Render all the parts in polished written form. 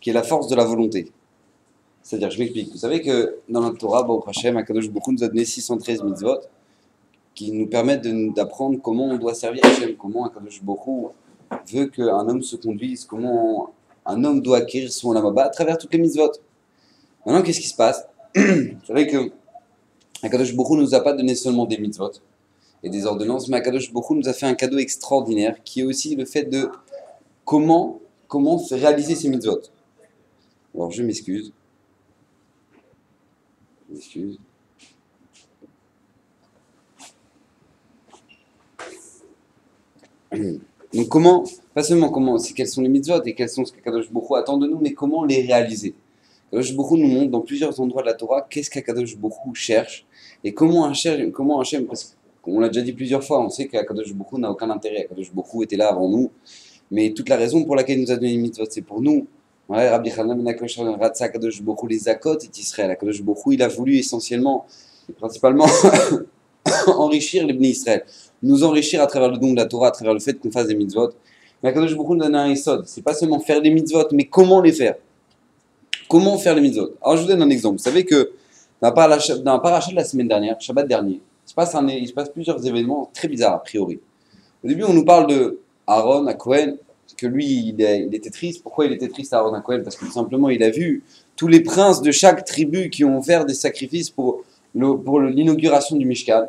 qui est la force de la volonté. C'est-à-dire, je m'explique. Vous savez que dans notre Torah, Baruch Hashem, Akadosh Baruch Hu nous a donné 613 mitzvot qui nous permettent d'apprendre comment on doit servir Hashem, comment Akadosh Baruch Hu veut qu'un homme se conduise, comment un homme doit acquérir son olam haba à travers toutes les mitzvot. Maintenant, qu'est-ce qui se passe? Vous savez que Akadosh Baruch Hu ne nous a pas donné seulement des mitzvot et des ordonnances, mais Akadosh Baruch Hu nous a fait un cadeau extraordinaire qui est aussi le fait de comment réaliser ces mitzvot. Alors, je m'excuse. Donc comment, pas seulement quelles sont les mitzvot et quels sont ce qu'Akadosh Baruch Hu attend de nous, mais comment les réaliser. Akadosh Baruch Hu nous montre dans plusieurs endroits de la Torah qu'est-ce qu'Akadosh Baruch Hu cherche et comment Hachem, parce qu'on l'a déjà dit plusieurs fois, on sait qu'Akadosh Baruch Hu n'a aucun intérêt. Akadosh Baruch Hu était là avant nous, mais toute la raison pour laquelle il nous a donné les mitzvot, c'est pour nous. Ouais, Rabbi Chanan ben Akosha Ratsa Akadosh Baruch Hu les Zakot et Israël. Akadosh Baruch Hu, il a voulu essentiellement et principalement enrichir les Bnei Israël, nous enrichir à travers le don de la Torah, à travers le fait qu'on fasse des mitzvot. Mais Akadosh Baruch Hu nous donne un Yesod, c'est pas seulement faire des mitzvot, mais comment les faire. Comment faire les mitzvot? Alors je vous donne un exemple. Vous savez que dans la paracha de la semaine dernière, Shabbat dernier, il se passe plusieurs événements très bizarres a priori. Au début, on nous parle de Aaron à Cohen, que lui, il était triste. Pourquoi il était triste, Aaron à Cohen? Parce que tout simplement, il a vu tous les princes de chaque tribu qui ont offert des sacrifices pour l'inauguration du Mishkan.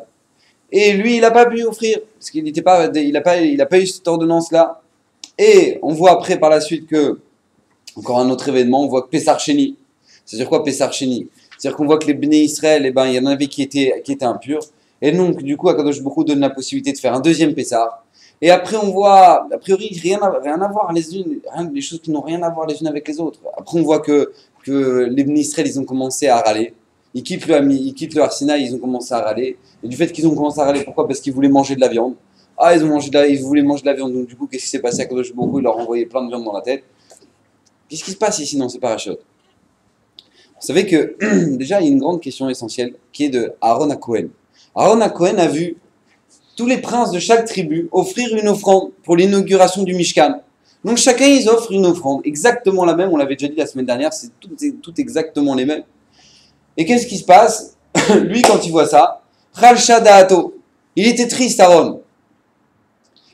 Et lui, il n'a pas pu offrir, parce qu'il n'a pas eu cette ordonnance-là. Et on voit après, par la suite, que, encore un autre événement, on voit que Pessar Sheni. C'est-à-dire quoi, Pessar Sheni? C'est-à-dire qu'on voit que les Bnei Israël, il y en avait qui étaient impurs. Et donc, du coup, Akadosh Baruch Hu donne la possibilité de faire un deuxième Pessar. Et après, on voit, a priori, rien à voir des choses qui n'ont rien à voir les unes avec les autres. Après, on voit que les Bnei Israël, ils ont commencé à râler. Ils quittent le Har Sinaï, ils ont commencé à râler. Et du fait qu'ils ont commencé à râler, pourquoi? Parce qu'ils voulaient manger de la viande. Ah, ils voulaient manger de la viande. Donc, du coup, qu'est-ce qui s'est passé? Akadosh Baruch Hu, il leur a envoyé plein de viande dans la tête. Qu'est-ce qui se passe ici dans ces parachutes? Vous savez que, déjà, il y a une grande question essentielle qui est de Aaron à Cohen. Aaron à Cohen a vu tous les princes de chaque tribu offrir une offrande pour l'inauguration du Mishkan. Donc chacun, ils offrent une offrande, exactement la même, on l'avait déjà dit la semaine dernière, c'est tout exactement les mêmes. Et qu'est-ce qui se passe? Lui, quand il voit ça, Chalcha Da'ato, il était triste, Aaron.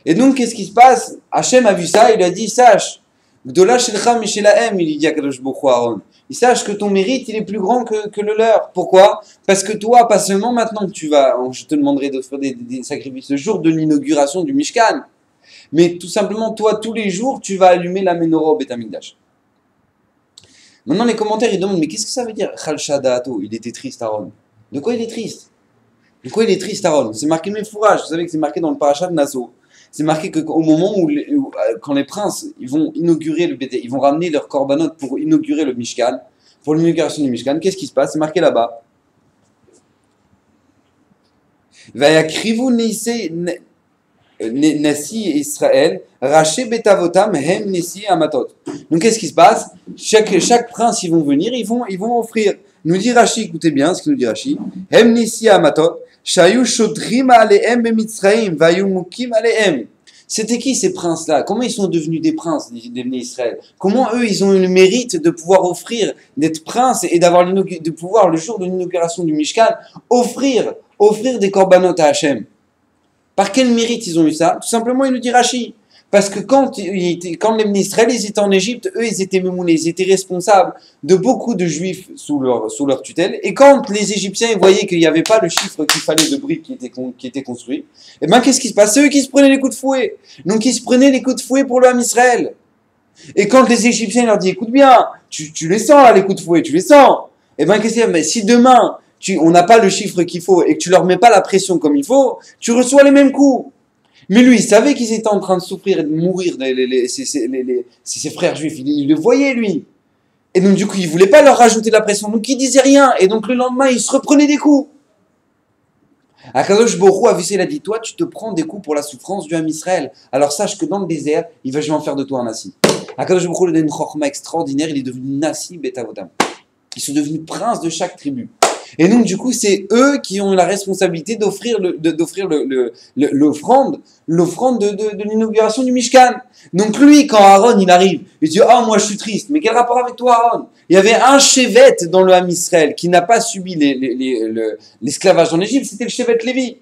Et donc, qu'est-ce qui se passe? Hachem a vu ça, il lui a dit, sache, Gdola Shelcha Mishelahem, il dit à Kadosh Baruch Hu Aaron. Il sache que ton mérite, il est plus grand que le leur. Pourquoi? Parce que toi, pas seulement maintenant que je te demanderai d'offrir des sacrifices le jour de l'inauguration du Mishkan, mais tout simplement, toi, tous les jours, tu vas allumer la menorah au Beth Amikdash. Maintenant, les commentaires, ils demandent, mais qu'est-ce que ça veut dire? Chalcha Da'ato, il était triste, Aaron. De quoi il est triste? De quoi il est triste, Aaron? C'est marqué Mefourage, vous savez que c'est marqué dans le parashat de Naso. C'est marqué qu'au moment quand les princes ils vont inaugurer ils vont ramener leurs korbanot pour inaugurer le Mishkan, pour l'inauguration du Mishkan, qu'est-ce qui se passe? C'est marqué là-bas. Vayakrivu Nasi Israël, Raché Betavotam, Hem Nesi Amatot. Donc qu'est-ce qui se passe? Chaque prince, ils vont venir, ils vont offrir. Nous dit Rashi, écoutez bien ce que nous dit Rashi. Hem Nesi Amatot. C'était qui ces princes-là? Comment ils sont devenus des princes des Bnei Israël? Comment eux, ils ont eu le mérite de pouvoir offrir, d'être princes et de pouvoir, le jour de l'inauguration du Mishkan, offrir des korbanot à Hachem? Par quel mérite ils ont eu ça? Tout simplement, il nous dit Rashi. Parce que quand les Bnei Israël, ils étaient en Égypte, eux, ils étaient mémounés, ils étaient responsables de beaucoup de juifs sous leur tutelle. Et quand les Égyptiens ils voyaient qu'il n'y avait pas le chiffre qu'il fallait de briques qui était construit, et bien qu'est-ce qui se passe? C'est eux qui se prenaient les coups de fouet. Donc ils se prenaient les coups de fouet pour le Ham Israël. Et quand les Égyptiens leur disent, écoute bien, tu les sens là, les coups de fouet, tu les sens. Et bien qu'est-ce qu'il y a? Mais si demain, on n'a pas le chiffre qu'il faut et que tu leur mets pas la pression comme il faut, tu reçois les mêmes coups. Mais lui, il savait qu'ils étaient en train de souffrir et de mourir, ses frères juifs. Il le voyait, lui. Et donc, du coup, il ne voulait pas leur rajouter de la pression. Donc, il disait rien. Et donc, le lendemain, il se reprenait des coups. Akadosh Baruch Hu a vu ça, il a dit, toi, tu te prends des coups pour la souffrance du Ham Israël. Alors, sache que dans le désert, il va jamais en faire de toi un Nassi. Akadosh Baruch Hu lui a donné une chorma extraordinaire. Il est devenu Nassi Betavotam. Ils sont devenus princes de chaque tribu. Et donc, du coup, c'est eux qui ont la responsabilité d'offrir l'offrande de l'inauguration du Mishkan. Donc, lui, quand Aaron, il arrive, il dit, oh, moi, je suis triste. Mais quel rapport avec toi, Aaron? Il y avait un Shevet dans le Ham Israël qui n'a pas subi l'esclavage en Égypte, c'était le Shevet Lévi.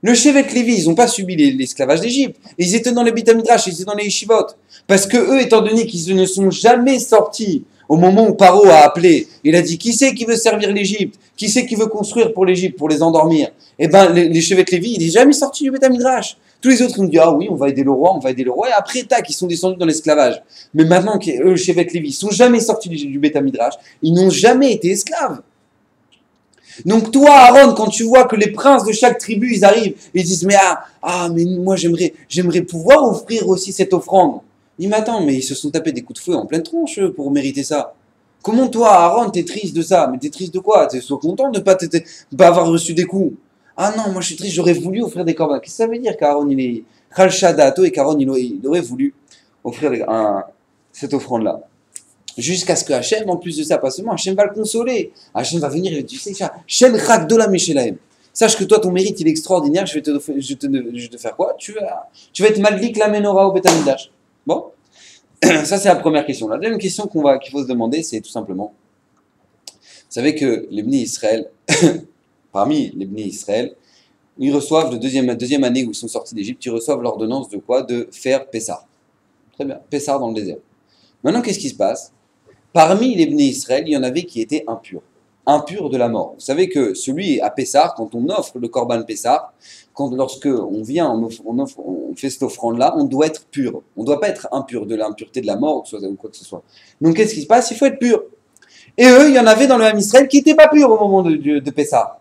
Le Shevet Lévi, ils n'ont pas subi l'esclavage d'Égypte. Ils étaient dans les Beit Midrash, ils étaient dans les Yeshivot. Parce que eux, étant donné qu'ils ne sont jamais sortis au moment où Paro a appelé, il a dit, qui c'est qui veut servir l'Égypte? Qui c'est qui veut construire pour l'Égypte, pour les endormir? Eh ben, les Shevet Lévi, il n'est jamais sorti du Beit Midrash. Tous les autres, ils ont dit, ah oui, on va aider le roi, on va aider le roi. Et après, tac, ils sont descendus dans l'esclavage. Mais maintenant, eux, le Shevet Lévi, ils sont jamais sortis du Beit Midrash. Ils n'ont jamais été esclaves. Donc toi, Aaron, quand tu vois que les princes de chaque tribu, ils arrivent, ils disent, mais mais moi j'aimerais pouvoir offrir aussi cette offrande. Il dit, mais attends, mais ils se sont tapés des coups de fouet en pleine tronche pour mériter ça. Comment toi, Aaron, t'es triste de ça? Mais t'es triste de quoi? T'es sois content de pas avoir reçu des coups. Ah non, moi je suis triste, j'aurais voulu offrir des corbanes. Qu'est-ce que ça veut dire qu'Aaron, il est Khalshadato et qu'Aaron, il aurait voulu offrir cette offrande-là? Jusqu'à ce que Hachem, en plus de ça, pas seulement, Hachem va le consoler. Hachem va venir et tu sais, Hachem Chagdola Meshelahem. Sache que toi, ton mérite, il est extraordinaire. Je vais te faire quoi? Tu vas être Madlik la menorah au Beit HaMikdash. Bon, ça c'est la première question. La deuxième question qu'il faut se demander, c'est tout simplement, vous savez que les Bnei Israël, parmi les Bnei Israël, ils reçoivent la deuxième année où ils sont sortis d'Égypte, ils reçoivent l'ordonnance de quoi? De faire Pessah. Très bien, Pessah dans le désert. Maintenant, qu'est-ce qui se passe? Parmi les Bnei Israël, il y en avait qui étaient impurs de la mort. Vous savez que celui à Pessah, quand on offre le Korban Pessah, lorsque on vient, on fait cette offrande-là, on doit être pur. On ne doit pas être impur de l'impureté de la mort ou quoi que ce soit. Donc qu'est-ce qui se passe? Il faut être pur. Et eux, il y en avait dans le Ham Israël qui n'étaient pas purs au moment de Pessah.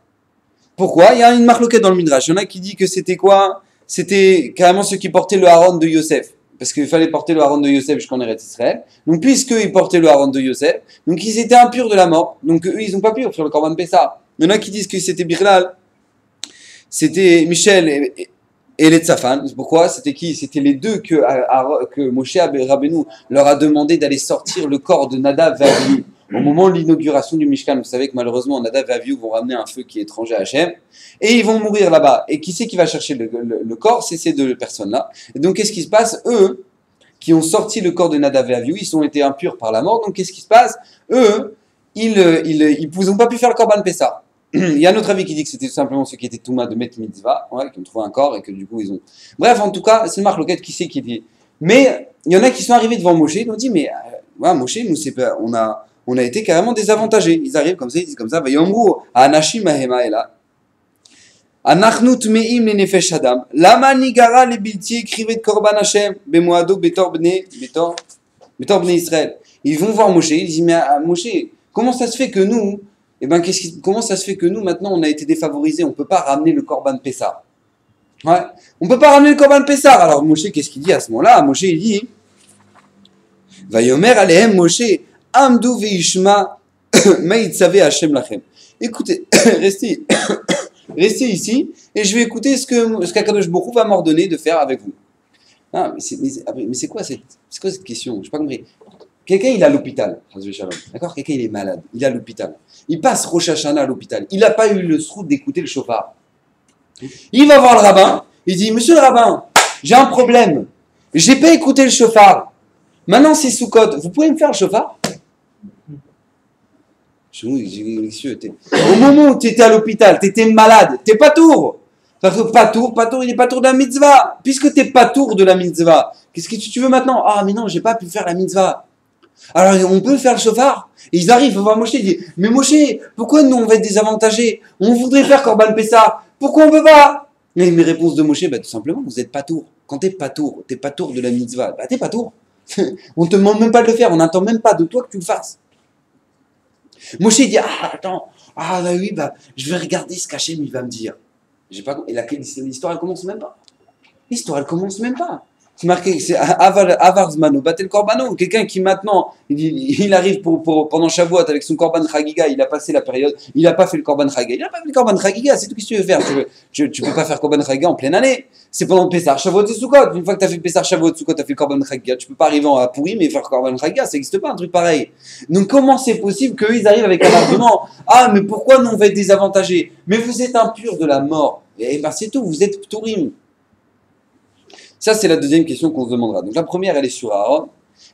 Pourquoi? Il y a une marloquette dans le Midrash. Il y en a qui dit que c'était quoi? C'était carrément ceux qui portaient le haron de Yosef. Parce qu'il fallait porter le haron de Yosef jusqu'en Eretz Israël. Donc, puisqu'ils portaient le haron de Yosef, donc ils étaient impurs de la mort. Donc, eux, ils n'ont pas pu offrir le Korban Pessah. Il y en a qui disent que c'était Birlal, c'était Michel et les Tzafan. Pourquoi? C'était qui? C'était les deux que Moshe Rabbeinu leur a demandé d'aller sortir le corps de Nadav et Avihu. Au moment de l'inauguration du Mishkan, vous savez que malheureusement, Nadav et Avihu vont ramener un feu qui est étranger à Hachem, et ils vont mourir là-bas. Et qui c'est qui va chercher le corps? C'est ces deux personnes-là. Et donc, qu'est-ce qui se passe? Eux, qui ont sorti le corps de Nadav et Avihu, ils ont été impurs par la mort. Donc, qu'est-ce qui se passe? Eux, ils n'ont pas pu faire le Korban Pessah. Il y a un autre avis qui dit que c'était tout simplement ceux qui étaient Touma de Met Mitzvah, qui ont trouvé un corps et que du coup, ils ont... Bref, en tout cas, c'est Marc Loquette qui sait qui dit. Mais, il y en a qui sont arrivés devant Moshe, ils ont dit, mais, Moshe, nous, on a été carrément désavantagés. Ils arrivent comme ça, ils disent comme ça, Vayomru, Anashim Mahema Ela. Anachnu Tmeim le Nefesh Adam. Lama Nigara le Bilti écrivait de Korban Hashem, Bemoado Betor Bnei Israël. Ils vont voir Moshe, ils disent, mais Moshe, comment ça se fait que nous, comment ça se fait que nous, maintenant, on a été défavorisés, on ne peut pas ramener le Korban Pessah. Ouais, on ne peut pas ramener le Korban Pessah. Alors Moshe, qu'est-ce qu'il dit à ce moment-là? Moshe, il dit, Vayomer Alehem Moshe, Amdu veishma meitzavé Hashem lachem. Écoutez, restez ici et je vais écouter ce qu'Akadosh Baruch Hu va m'ordonner de faire avec vous. Ah, mais c'est quoi cette question? Je n'ai pas compris. Quelqu'un, il est à l'hôpital, d'accord? Quelqu'un, il est malade, il est à l'hôpital. Il passe Rosh Hashanah à l'hôpital. Il n'a pas eu le srout d'écouter le shofar. Il va voir le rabbin, il dit, monsieur le rabbin, j'ai un problème. J'ai pas écouté le shofar. Maintenant, c'est Soukot. Vous pouvez me faire le shofar? Au moment où tu étais à l'hôpital, tu étais malade, tu n'es pas tour. Il est pas tour de la mitzvah. Puisque tu n'es pas tour de la mitzvah, qu'est-ce que tu veux maintenant? Ah, mais non, j'ai pas pu faire la mitzvah. Alors, on peut faire le shofar. Et ils arrivent, voir Moshe, ils disent, mais Moshe, pourquoi nous, on va être désavantagés? On voudrait faire Korban Pessah. Pourquoi on ne peut pas? Mais mes réponses de Moshe, tout simplement, vous n'êtes pas tour. Quand tu n'es pas tour de la mitzvah, tu n'es pas tour. On ne te demande même pas de le faire, on n'attend même pas de toi que tu le fasses. Moshe dit, je vais regarder ce qu'Hachem il va me dire. J'ai pas, et l'histoire elle commence même pas. L'histoire elle commence même pas. C'est marqué, c'est Avar Zmano, Batel Korbano. Quelqu'un qui maintenant, il arrive pendant Shavuot avec son Korban Chagiga, il a passé la période, il n'a pas fait le Korban Chagiga. Il n'a pas fait le Korban Chagiga, c'est tout ce que tu veux faire. Tu peux pas faire Korban Chagiga en pleine année. C'est pendant Pessah, Shavuot et Sukkot. Une fois que tu as fait Pessah, Shavuot, Sukkot, tu as fait le Korban Chagiga. Tu peux pas arriver à Purim et faire Korban Chagiga, ça n'existe pas un truc pareil. Donc comment c'est possible qu'eux ils arrivent avec un argument? Ah, mais pourquoi nous on va être désavantagés? Mais vous êtes impurs de la mort. Et ben c'est tout, vous êtes Pturim. Ça, c'est la deuxième question qu'on se demandera. Donc la première, elle est sur Aaron,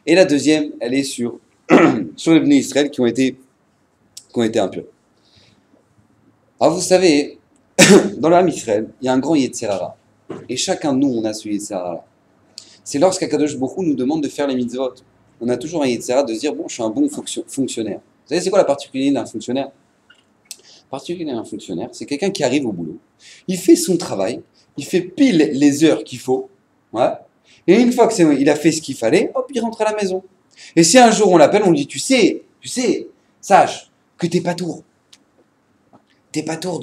et la deuxième, elle est sur, sur les Bnei Israël qui ont été impurs. Alors vous savez, dans l'âme Israël, il y a un grand Yetzer Hara. Et chacun de nous, on a ce Yetzer Hara. C'est lorsqu'Akadosh Baruch Hu nous demande de faire les mitzvot. On a toujours un Yetzer Hara de se dire, bon, je suis un bon fonctionnaire. Vous savez, c'est quoi la particularité d'un fonctionnaire? La particularité d'un fonctionnaire, c'est quelqu'un qui arrive au boulot. Il fait son travail, il fait pile les heures qu'il faut. Ouais. Et une fois qu'il a fait ce qu'il fallait, hop, il rentre à la maison. Et si un jour on l'appelle, on lui dit, tu sais, sache que t'es pas tour. T'es pas tour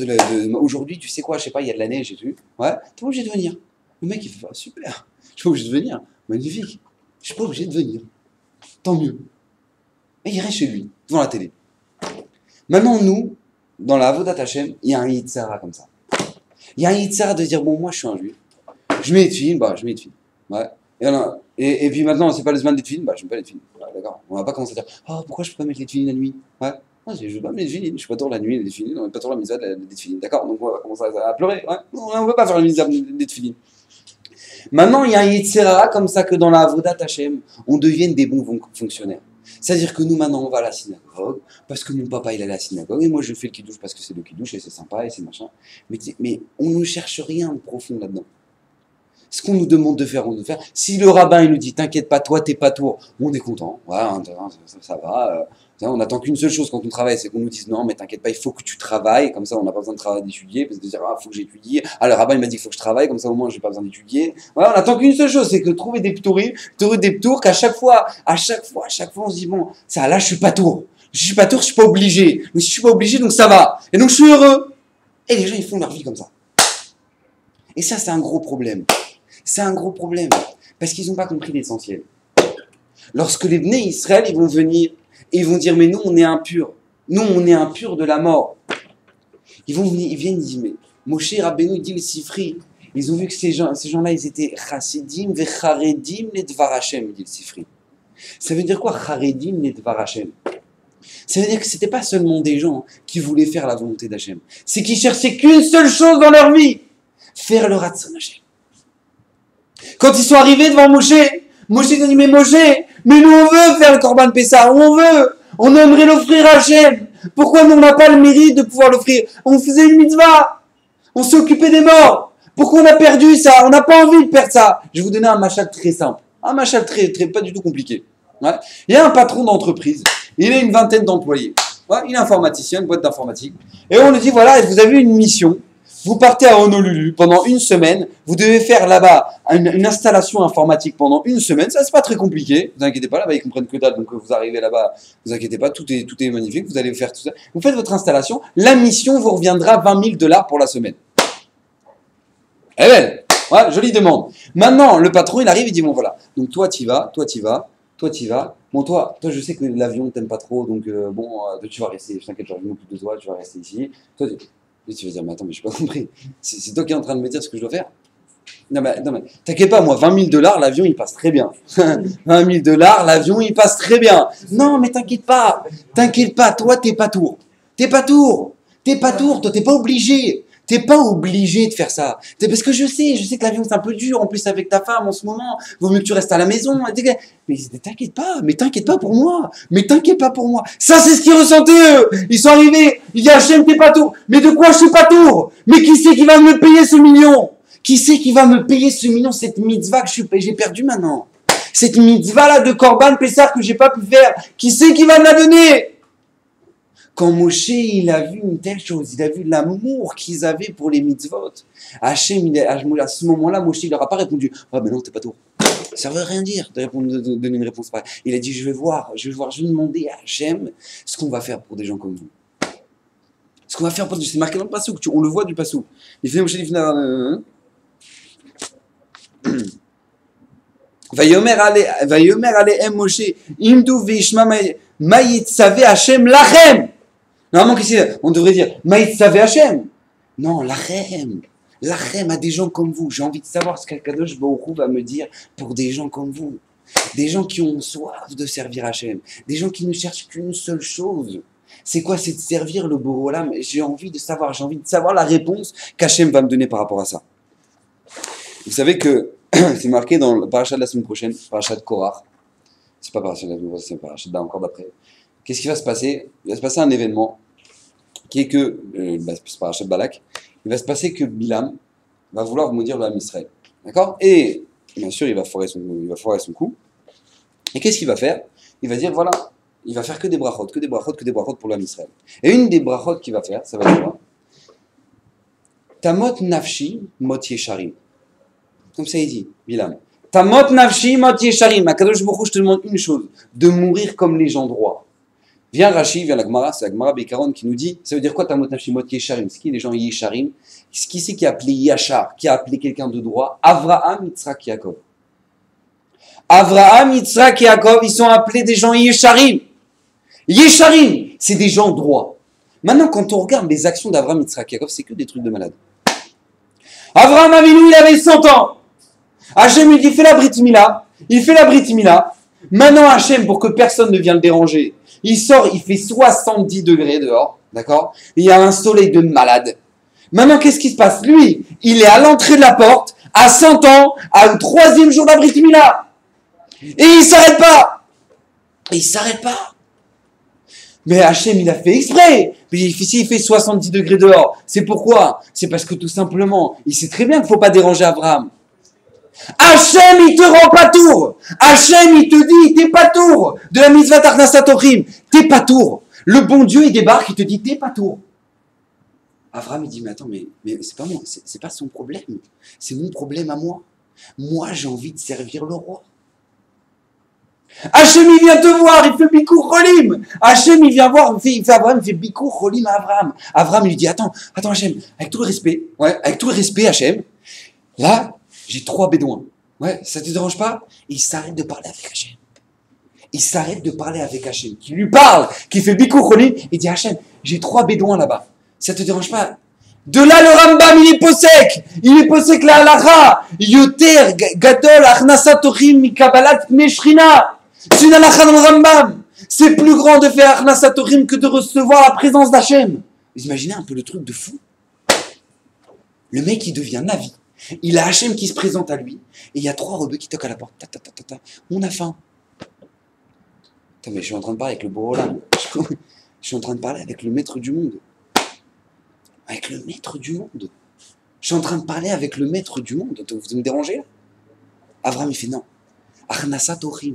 aujourd'hui, tu sais quoi, je sais pas, il y a de la neige et tout. Ouais, t'es pas obligé de venir. Le mec, il fait, super, je suis pas obligé de venir. Magnifique. Je suis pas obligé de venir. Tant mieux. Et il reste chez lui, devant la télé. Maintenant, nous, dans la Avodat Hashem, il y a un Yetzer Hara comme ça. Il y a un Yetzer Hara de dire, bon, moi, je suis un juif. Je mets les tefilines, je mets les tefilines. Ouais. Et puis maintenant, c'est pas le Zman des tefilines, je mets pas les tefilines. Ouais, d'accord. On va pas commencer à dire, oh, pourquoi je peux pas mettre les tefilines la nuit? Ouais. Non, je veux pas mettre les tefilines, je suis pas tour la nuit, les tefilines, on n'est pas tour la misère des tefilines. D'accord. Donc on va commencer à pleurer. Ouais. Non, on veut pas faire la misère des tefilines. Maintenant, il y a un Yetzer Hara comme ça que dans la Avodat Hashem, on devienne des bons fonctionnaires. C'est-à-dire que nous, maintenant, on va à la synagogue, parce que mon papa, il allait à la synagogue, et moi, je fais le kidouche parce que c'est le kidouche, et c'est sympa, et c'est machin. Mais on ne cherche rien de profond là-dedans. Ce qu'on nous demande de faire, on doit faire. Si le rabbin il nous dit t'inquiète pas, toi t'es pas tour, on est content. Ouais, ça va. On attend qu'une seule chose quand on travaille, c'est qu'on nous dise non, mais t'inquiète pas, il faut que tu travailles. Comme ça, on n'a pas besoin de travailler d'étudier, parce que de dire ah, faut que j'étudie. Ah, le rabbin il m'a dit qu'il faut que je travaille, comme ça au moins j'ai pas besoin d'étudier. Voilà, on attend qu'une seule chose, c'est que trouver des ptours, qu'à chaque fois, on se dit bon, ça là je suis pas tour. Je suis pas tour, je suis pas obligé. Mais si je suis pas obligé, donc ça va. Et donc je suis heureux. Et les gens ils font leur vie comme ça. Et ça, c'est un gros problème. C'est un gros problème, parce qu'ils n'ont pas compris l'essentiel. Lorsque les Bnei Israël, ils vont venir, et ils vont dire, mais nous, on est impurs. Nous, on est impurs de la mort. Ils viennent dire, mais Moshe Rabbeinu dit le Sifri. Ils ont vu que ces gens-là, ils étaient chassidim vecharedim ledvar Hashem, dit le Sifri. Ça veut dire quoi, charedim ledvar Hashem? Ça veut dire que ce n'était pas seulement des gens qui voulaient faire la volonté d'Hashem. C'est qu'ils cherchaient qu'une seule chose dans leur vie, faire le Ratzon Hashem. Quand ils sont arrivés devant Moshe ils ont dit, mais Moshe, mais nous on veut faire le Korban Pessah, on aimerait l'offrir à Hachem. Pourquoi nous on n'a pas le mérite de pouvoir l'offrir? On faisait une mitzvah, on s'est occupé des morts. Pourquoi on a perdu ça? On n'a pas envie de perdre ça. Je vais vous donner un machal très simple, un machal très pas du tout compliqué. Ouais. Il y a un patron d'entreprise, il a une vingtaine d'employés. Ouais, il est informaticien, une boîte d'informatique. Et on lui dit, voilà, vous avez une mission. Vous partez à Honolulu pendant une semaine, vous devez faire là-bas une installation informatique pendant une semaine, ça c'est pas très compliqué, vous inquiétez pas, là-bas ils comprennent que dalle, donc vous arrivez là-bas, vous inquiétez pas, tout est magnifique, vous allez faire tout ça. Vous faites votre installation, la mission vous reviendra $20,000 pour la semaine. Elle est belle, ouais, jolie demande. Maintenant, le patron il arrive, il dit bon voilà, donc toi t'y vas, bon toi je sais que l'avion t'aime pas trop, donc tu vas rester, je t'inquiète, je m'occupe de toi, tu vas rester ici, toi et tu vas dire, mais attends, mais je n'ai pas compris. C'est toi qui es en train de me dire ce que je dois faire? Non, mais t'inquiète pas, moi, $20,000, l'avion, il passe très bien. $20,000, l'avion, il passe très bien. Non, mais t'inquiète pas, toi, t'es pas tour. Toi, t'es pas obligé. T'es pas obligé de faire ça. Parce que je sais que l'avion, c'est un peu dur, en plus avec ta femme en ce moment. Vaut mieux que tu restes à la maison. Mais t'inquiète pas pour moi. Ça, c'est ce qu'ils ressentaient, eux. Ils sont arrivés, ils disent, Hachem, t'es pas tour. Mais de quoi je suis pas tour? Mais qui c'est qui va me payer ce million? Cette mitzvah que j'ai perdu maintenant? Cette mitzvah-là de Korban Pessah que j'ai pas pu faire. Qui c'est qui va me la donner? Quand Moshe, il a vu une telle chose, il a vu l'amour qu'ils avaient pour les mitzvot. Hachem, à ce moment-là, Moshe, il leur a pas répondu, ah ben non, t'es pas tour. Ça veut rien dire de donner une réponse pareille. Il a dit, je vais demander à Hachem ce qu'on va faire pour des gens comme vous. Ce qu'on va faire pour c'est marqué dans le passouk, on le voit du passouk. Il fait Moshe, il fait Vayomer alehem Moshe, imdu veishma maïtsavé Hachem lachem. Normalement, qu'est-ce qu'on devrait dire? Maïtsavé Hachem. Non, lachem. Lachem à des gens comme vous. J'ai envie de savoir ce qu'Akadosh Baruch Hu va me dire pour des gens comme vous. Des gens qui ont soif de servir Hachem. Des gens qui ne cherchent qu'une seule chose. C'est quoi? C'est de servir le Boré Olam. J'ai envie de savoir la réponse qu'Hachem va me donner par rapport à ça. Vous savez que c'est marqué dans le parachat de la semaine prochaine, parachat de Korach. C'est pas parachat de la semaine prochaine, c'est parachat encore d'après. Qu'est-ce qui va se passer? Il va se passer un événement qui est que, c'est parachat de Balak, il va se passer que Bilam va vouloir maudire le Ham Israël. D'accord? Et bien sûr, il va foirer son coup. Et qu'est-ce qu'il va faire? Il va dire, voilà, il va faire que des brachot pour le Ham Israël. Et une des brachot qu'il va faire, ça va être quoi? Tamot nafshi mot yesharim. Comme ça il dit, Bilam. Tamot nafshi mot yesharim. Akadosh Baruch Hu, je te demande une chose, de mourir comme les gens droits. Vient Rashi, vient la Gemara, c'est la Gemara Beikaron qui nous dit, ça veut dire quoi Tamot nafshi mot yesharim? C'est qui les gens yesharim? Qui c'est qui a appelé Yachar, qui a appelé quelqu'un de droit? Avraham, Yitzhak, Yaakov. Avraham, Yitzhak et Yaakov, ils sont appelés des gens yesharim. Yesharim, c'est des gens droits. Maintenant, quand on regarde les actions d'Avraham, Yitzhak et Yaakov, c'est que des trucs de malade. Avraham Avinu, il avait 100 ans. Hachem, il dit, fais la Brit Mila. Il fait la Brit Mila. Maintenant, Hachem, pour que personne ne vienne le déranger, il sort, il fait 70 degrés dehors. D'accord? Il y a un soleil de malade. Maintenant, qu'est-ce qui se passe? Lui, il est à l'entrée de la porte, à 100 ans, à le 3e jour de la Brit Mila. Et il s'arrête pas. Il s'arrête pas. Mais Hachem, il a fait exprès. Puis s'il fait 70 degrés dehors, c'est pourquoi? C'est parce que tout simplement, il sait très bien qu'il ne faut pas déranger Abraham. Hachem, il te rend pas tour. Hachem, il te dit, t'es pas tour. De la mitzvah Tarnasat Ochim, t'es pas tour. Le bon Dieu, il débarque, il te dit, t'es pas tour. Abraham, il dit, mais attends, mais c'est pas moi, c'est pas son problème. C'est mon problème à moi. Moi, j'ai envie de servir le roi. Hachem, il vient te voir, il fait Bikur Cholim. Hachem, il vient voir, Abraham, il fait Bikur Cholim à Abraham. Abraham, il lui dit, attends, Hachem, avec tout le respect, Hachem, là, j'ai 3 bédouins. Ouais, ça te dérange pas? Et il s'arrête de parler avec Hachem. Il s'arrête de parler avec Hachem, qui lui parle, qui fait Bikur Cholim, il dit, Hachem, j'ai 3 bédouins là-bas. Ça te dérange pas? De là, le Rambam, il est posek la halacha. Yoter, gadol, achnasat ochim, mikabalat, meshrina. C'est une halakha dans le Rambam. C'est plus grand de faire achnasat ochim que de recevoir la présence d'Hachem. Vous imaginez un peu le truc de fou? Le mec, il devient Navi. Il a Hachem qui se présente à lui. Et il y a 3 rebeux qui toquent à la porte. On a faim. Attends, mais je suis en train de parler avec le Boré Olam. Je suis en train de parler avec le maître du monde. Avec le maître du monde. Je suis en train de parler avec le maître du monde. Vous me dérangez là? Abraham, il fait non. Achnasat ochim.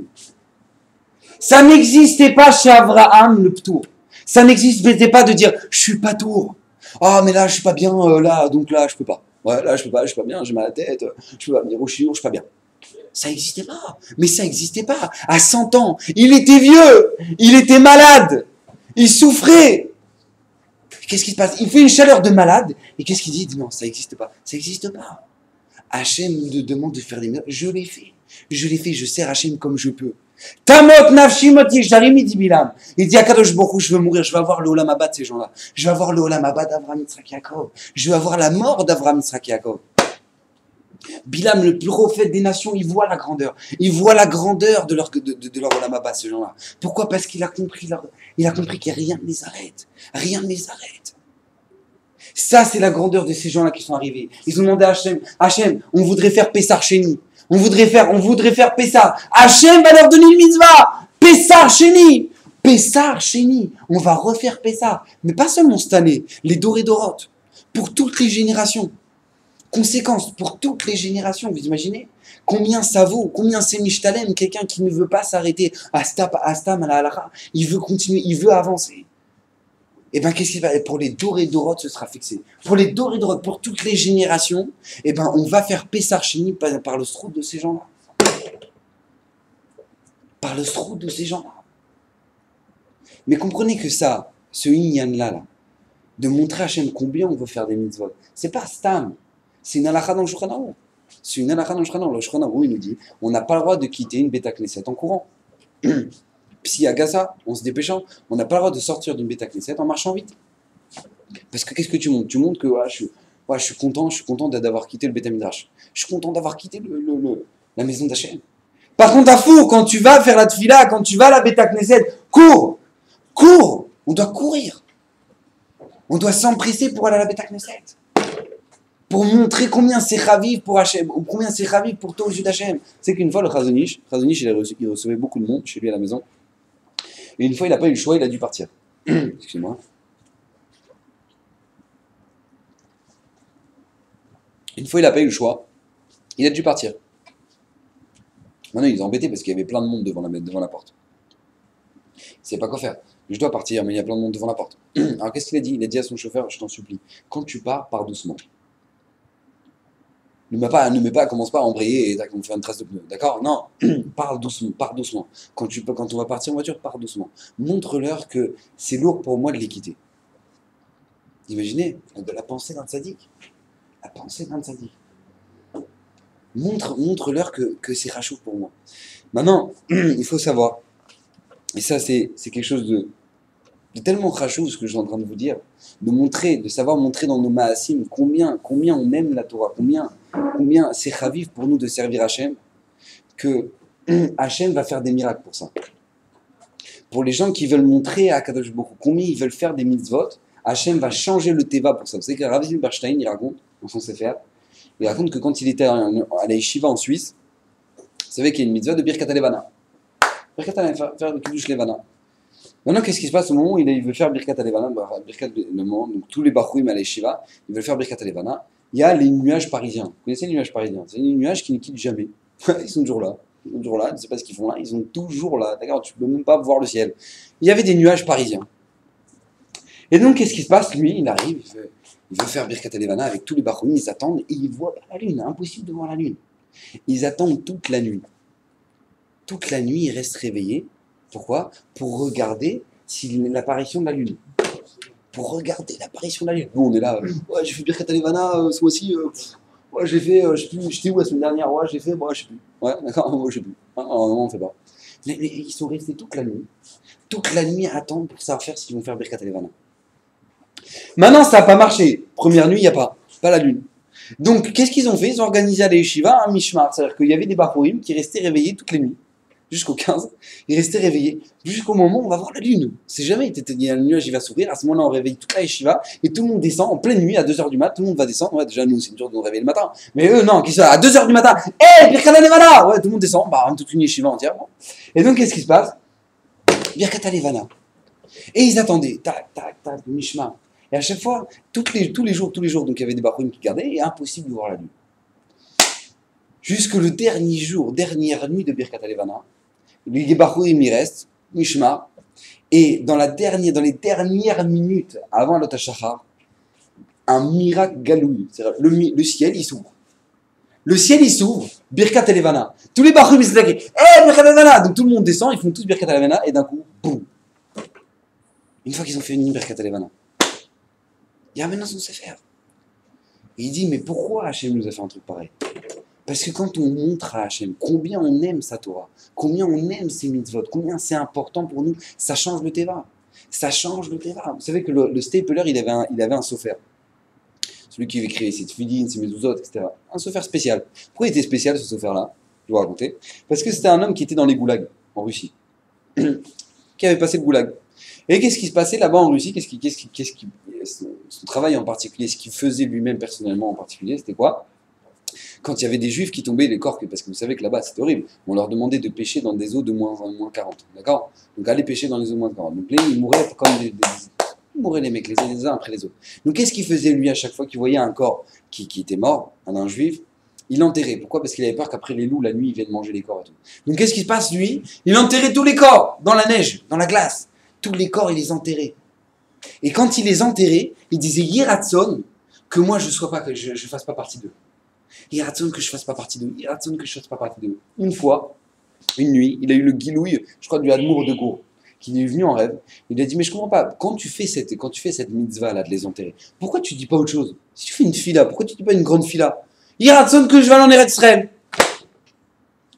Ça n'existait pas chez Abraham le ptour. Ça n'existait pas de dire je suis pas tour. Ah mais là je suis pas bien là donc là je peux pas. Ouais là je suis pas bien, j'ai mal à la tête, je peux pas venir au chiot, je suis pas bien. Ça n'existait pas. Mais ça n'existait pas. À 100 ans, il était vieux, il était malade, il souffrait. Qu'est-ce qui se passe? Il fait une chaleur de malade et qu'est-ce qu'il dit? Il dit non, ça n'existe pas. Ça n'existe pas. Hachem me demande de faire des miracles. Je l'ai fait, je sers Hachem comme je peux. Tamot nafshi mot yesharim, il dit Bilam. Il dit Akadosh Baruch Hu, je veux mourir, je veux avoir le Olam Haba de ces gens-là. Je veux avoir le Olam Haba d'Avraham, Yitzhak, Yaakov. Je veux avoir la mort d'Avraham, Yitzhak, Yaakov. Bilam, le prophète des nations, il voit la grandeur. Il voit la grandeur de leur Olam Haba, ces gens-là. Pourquoi? Parce qu'il a compris que rien ne les arrête. Rien ne les arrête. Ça, c'est la grandeur de ces gens-là qui sont arrivés. Ils ont demandé à Hachem, on voudrait faire Pessar Sheni. On voudrait faire Pessar. Hachem va leur donner une mitzvah. Pessar Sheni. Pessar Sheni. On va refaire Pessar. Mais pas seulement cette année. Les Doré Doroth. Pour toutes les générations. Conséquence, pour toutes les générations. Vous imaginez combien ça vaut? Combien c'est Mishtalem? Quelqu'un qui ne veut pas s'arrêter à Stam à la halakha. Il veut continuer. Il veut avancer. Et bien, qu'est-ce qui va? Pour les Doré Doroth, ce sera fixé. Pour les Doré Doroth, pour toutes les générations, et ben, on va faire Pessar Sheni par le sroud de ces gens-là. Par le sroud de ces gens-là. Mais comprenez que ça, ce Inyan-là, de montrer à Hachem combien on veut faire des mitzvot, c'est pas Stam. C'est une halakha dans le Shulchan Aruch. C'est une halakha dans le Shulchan Aruch. Le Shulchan Aruch, il nous dit, on n'a pas le droit de quitter une Beta Knesset en courant. Psi à Gaza, en se dépêchant, on n'a pas le droit de sortir d'une Beta Knesset en marchant vite. Parce que qu'est-ce que tu montres? Tu montres que je suis content d'avoir quitté le Beth Midrash. Je suis content d'avoir quitté la maison d'Hachem. Par contre, à fou, quand tu vas faire la tfila, quand tu vas à la Beta Knesset, cours! Cours! On doit courir. On doit s'empresser pour aller à la Beta Knesset. Pour montrer combien c'est chaviv pour Hachem, ou combien c'est chaviv pour toi au Jude d'Hachem. C'est qu'une fois, le Chazon Ish, il recevait beaucoup de monde chez lui à la maison. Et une fois, il n'a pas eu le choix, il a dû partir. Excuse-moi. Une fois, il n'a pas eu le choix, il a dû partir. Maintenant, il est embêté parce qu'il y avait plein de monde devant la porte. Il ne savait pas quoi faire. Je dois partir, mais il y a plein de monde devant la porte. Alors, qu'est-ce qu'il a dit? Il a dit à son chauffeur, je t'en supplie, quand tu pars doucement. Commence pas à embrayer et on fait une trace de pneu. D'accord? Non, pars doucement. Quand on va partir en voiture, pars doucement. Montre-leur que c'est lourd pour moi de les quitter. Imaginez, de la pensée d'un tzaddik. La pensée d'un tzaddik. Montre-leur que c'est rachouf pour moi. Maintenant, il faut savoir, et ça c'est quelque chose de tellement rachouf ce que je suis en train de vous dire, de savoir montrer dans nos ma'asim combien on aime la Torah, combien c'est chaviv pour nous de servir Hachem, que Hachem va faire des miracles pour ça. Pour les gens qui veulent montrer à Kadosh Baruch Hu combien ils veulent faire des mitzvot, Hachem va changer le teva pour ça. Vous savez que Rav Zilberstein, il raconte, dans son Sefer, il raconte que quand il était à la Yeshiva en Suisse, vous savez qu'il y a une mitzvah de Birkat HaLevana. Birkat HaLevana, faire le Kiddush Levana. Maintenant, qu'est-ce qui se passe au moment où il veut faire Birkat HaLevana, donc tous les Bachuim à la Yeshiva, ils veulent faire Birkat HaLevana, il y a les nuages parisiens. Vous connaissez les nuages parisiens? C'est des nuages qui ne quittent jamais. Ils sont toujours là. Ils sont toujours là, je ne sais pas ce qu'ils font là, ils sont toujours là. D'accord, tu ne peux même pas voir le ciel. Il y avait des nuages parisiens. Et donc, qu'est-ce qui se passe? Lui, il arrive, il veut faire Birkat HaLevana avec tous les Bachuim, ils attendent et ils voient la lune. Impossible de voir la lune. Ils attendent toute la nuit. Toute la nuit, ils restent réveillés. Pourquoi? Pour regarder l'apparition de la lune. Pour regarder l'apparition de la lune. Nous, on est là, ouais, j'ai fait Birkat HaLevana ce mois-ci, ouais, j'ai fait, je sais plus, j'étais où la semaine dernière, ouais, j'ai fait, moi, je sais plus. Ouais, d'accord, moi, je sais plus. Non, on fait pas. Mais ils sont restés toute la nuit à attendre pour savoir faire s'ils vont faire Birkat HaLevana. Maintenant, ça n'a pas marché. Première nuit, il n'y a pas la lune. Donc, qu'est-ce qu'ils ont fait? Ils ont organisé à la Yeshiva un mishmar. C'est-à-dire qu'il y avait des Bachuim qui restaient réveillés toutes les nuits. Jusqu'au 15, ils restaient réveillés. Jusqu'au moment où on va voir la lune. C'est jamais, il y a un nuage, il va s'ouvrir. À ce moment-là, on réveille toute la Yeshiva. Et tout le monde descend en pleine nuit à 2h du matin. Tout le monde va descendre. Ouais, déjà, nous, c'est une chose de nous réveiller le matin. Mais eux, non, qui sont à 2h du matin. Hé, Birkat HaLevana! Ouais, tout le monde descend. Bah, toute une Yeshiva entière. Bon. Et donc, qu'est-ce qui se passe? Birkat HaLevana. Et ils attendaient. Tac, tac, tac, le mishmar. Et à chaque fois, tous les jours, donc il y avait des Bachuim qui gardaient, et impossible de voir la lune. Jusque le dernier jour, dernière nuit de Birkat HaLevana, les Bachuim y restent, Mishma, et dans les dernières minutes avant le Tashachar, un miracle galouille, c'est-à-dire le ciel il s'ouvre. Le ciel il s'ouvre, Birkat HaLevana. Tous les Bachuim ils se disent, Birkat HaLevana! Donc tout le monde descend, ils font tous Birkat HaLevana, et d'un coup, boum! Une fois qu'ils ont fait une Birkat HaLevana, il y a maintenant son Sefer. Et il dit, mais pourquoi Hachem nous a fait un truc pareil? Parce que quand on montre à Hachem combien on aime sa Torah, combien on aime ses mitzvot, combien c'est important pour nous, ça change le teva. Ça change le teva. Vous savez que le Stapler, il avait un sofer. Celui qui écrivait ses tefillin, ses mezuzot, etc. Un sofer spécial. Pourquoi il était spécial ce sofer-là? Je vais vous raconter. Parce que c'était un homme qui était dans les goulags en Russie. Qui avait passé le goulag. Et qu'est-ce qui se passait là-bas en Russie? Son travail en particulier, ce qu'il faisait lui-même personnellement en particulier, c'était quoi? Quand il y avait des juifs qui tombaient les corps, parce que vous savez que là-bas c'était horrible, on leur demandait de pêcher dans des eaux de moins 40, d'accord? Donc aller pêcher dans les eaux de moins 40. Donc là, ils mouraient comme ils mouraient les mecs, les uns après les autres. Donc qu'est-ce qu'il faisait lui à chaque fois qu'il voyait un corps qui était mort, un juif? Il l'enterrait. Pourquoi? Parce qu'il avait peur qu'après les loups, la nuit, ils viennent manger les corps et tout. Donc qu'est-ce qui se passe lui? Il enterrait tous les corps dans la neige, dans la glace. Tous les corps, il les enterrait. Et quand il les enterrait, il disait Yiratson, que moi je fasse pas partie d'eux. Yiratson, que je fasse pas partie d'eux. Yiratson, que je fasse pas partie d'eux. Une fois, une nuit, il a eu le guilouille, je crois, du Admour de Gour, qui est venu en rêve. Il a dit, mais je comprends pas, quand tu fais cette mitzvah là de les enterrer, pourquoi tu dis pas autre chose? Si tu fais une fila, pourquoi tu dis pas une grande fila? Yiratson que je vais aller en Eretz Israël.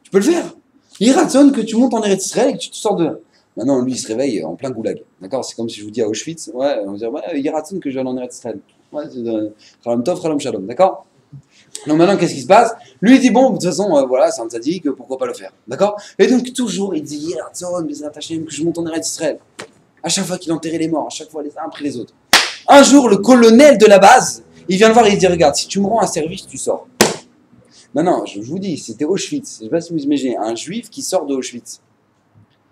Tu peux le faire. Yiratson que tu montes en Eretz Israël et que tu te sors de là. Maintenant, lui, il se réveille en plein goulag. D'accord? C'est comme si je vous dis à Auschwitz, ouais, on va dire, ouais, Yiratson que je vais aller en Eretz Israël. Ouais, c'est Khalam Tov, Khalam Shalom. D'accord? Donc maintenant, qu'est-ce qui se passe? Lui, il dit, bon, de toute façon, voilà, c'est un tzaddik, pourquoi pas le faire? D'accord? Et donc, toujours, il dit, Yiratson, Bezrat Hashem, que je monte en Eretz Israël. À chaque fois qu'il enterrait les morts, à chaque fois les uns après les autres. Un jour, le colonel de la base, il vient le voir et il dit, regarde, si tu me rends un service, tu sors. Maintenant, je vous dis, c'était Auschwitz. Je ne sais pas si vous imaginez, un juif qui sort de Auschwitz.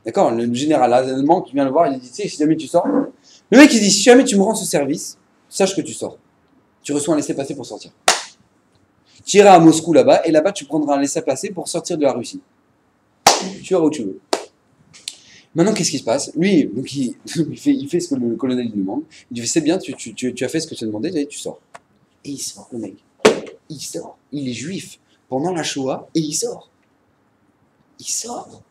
D'accord? Le général allemand qui vient le voir, il dit, tu sais, si jamais tu sors. Le mec, il dit, si jamais tu me rends ce service, sache que tu sors. Tu reçois un laissez-passer pour sortir. Tu iras à Moscou là-bas, et là-bas, tu prendras un laissez-passer pour sortir de la Russie. Tu iras où tu veux. Maintenant, qu'est-ce qui se passe? Lui, donc il fait ce que le colonel lui demande. Il dit, c'est bien, tu as fait ce que tu as demandé, et tu sors. Et il sort, le mec. Il sort. Il est juif pendant la Shoah, et il sort. Il sort.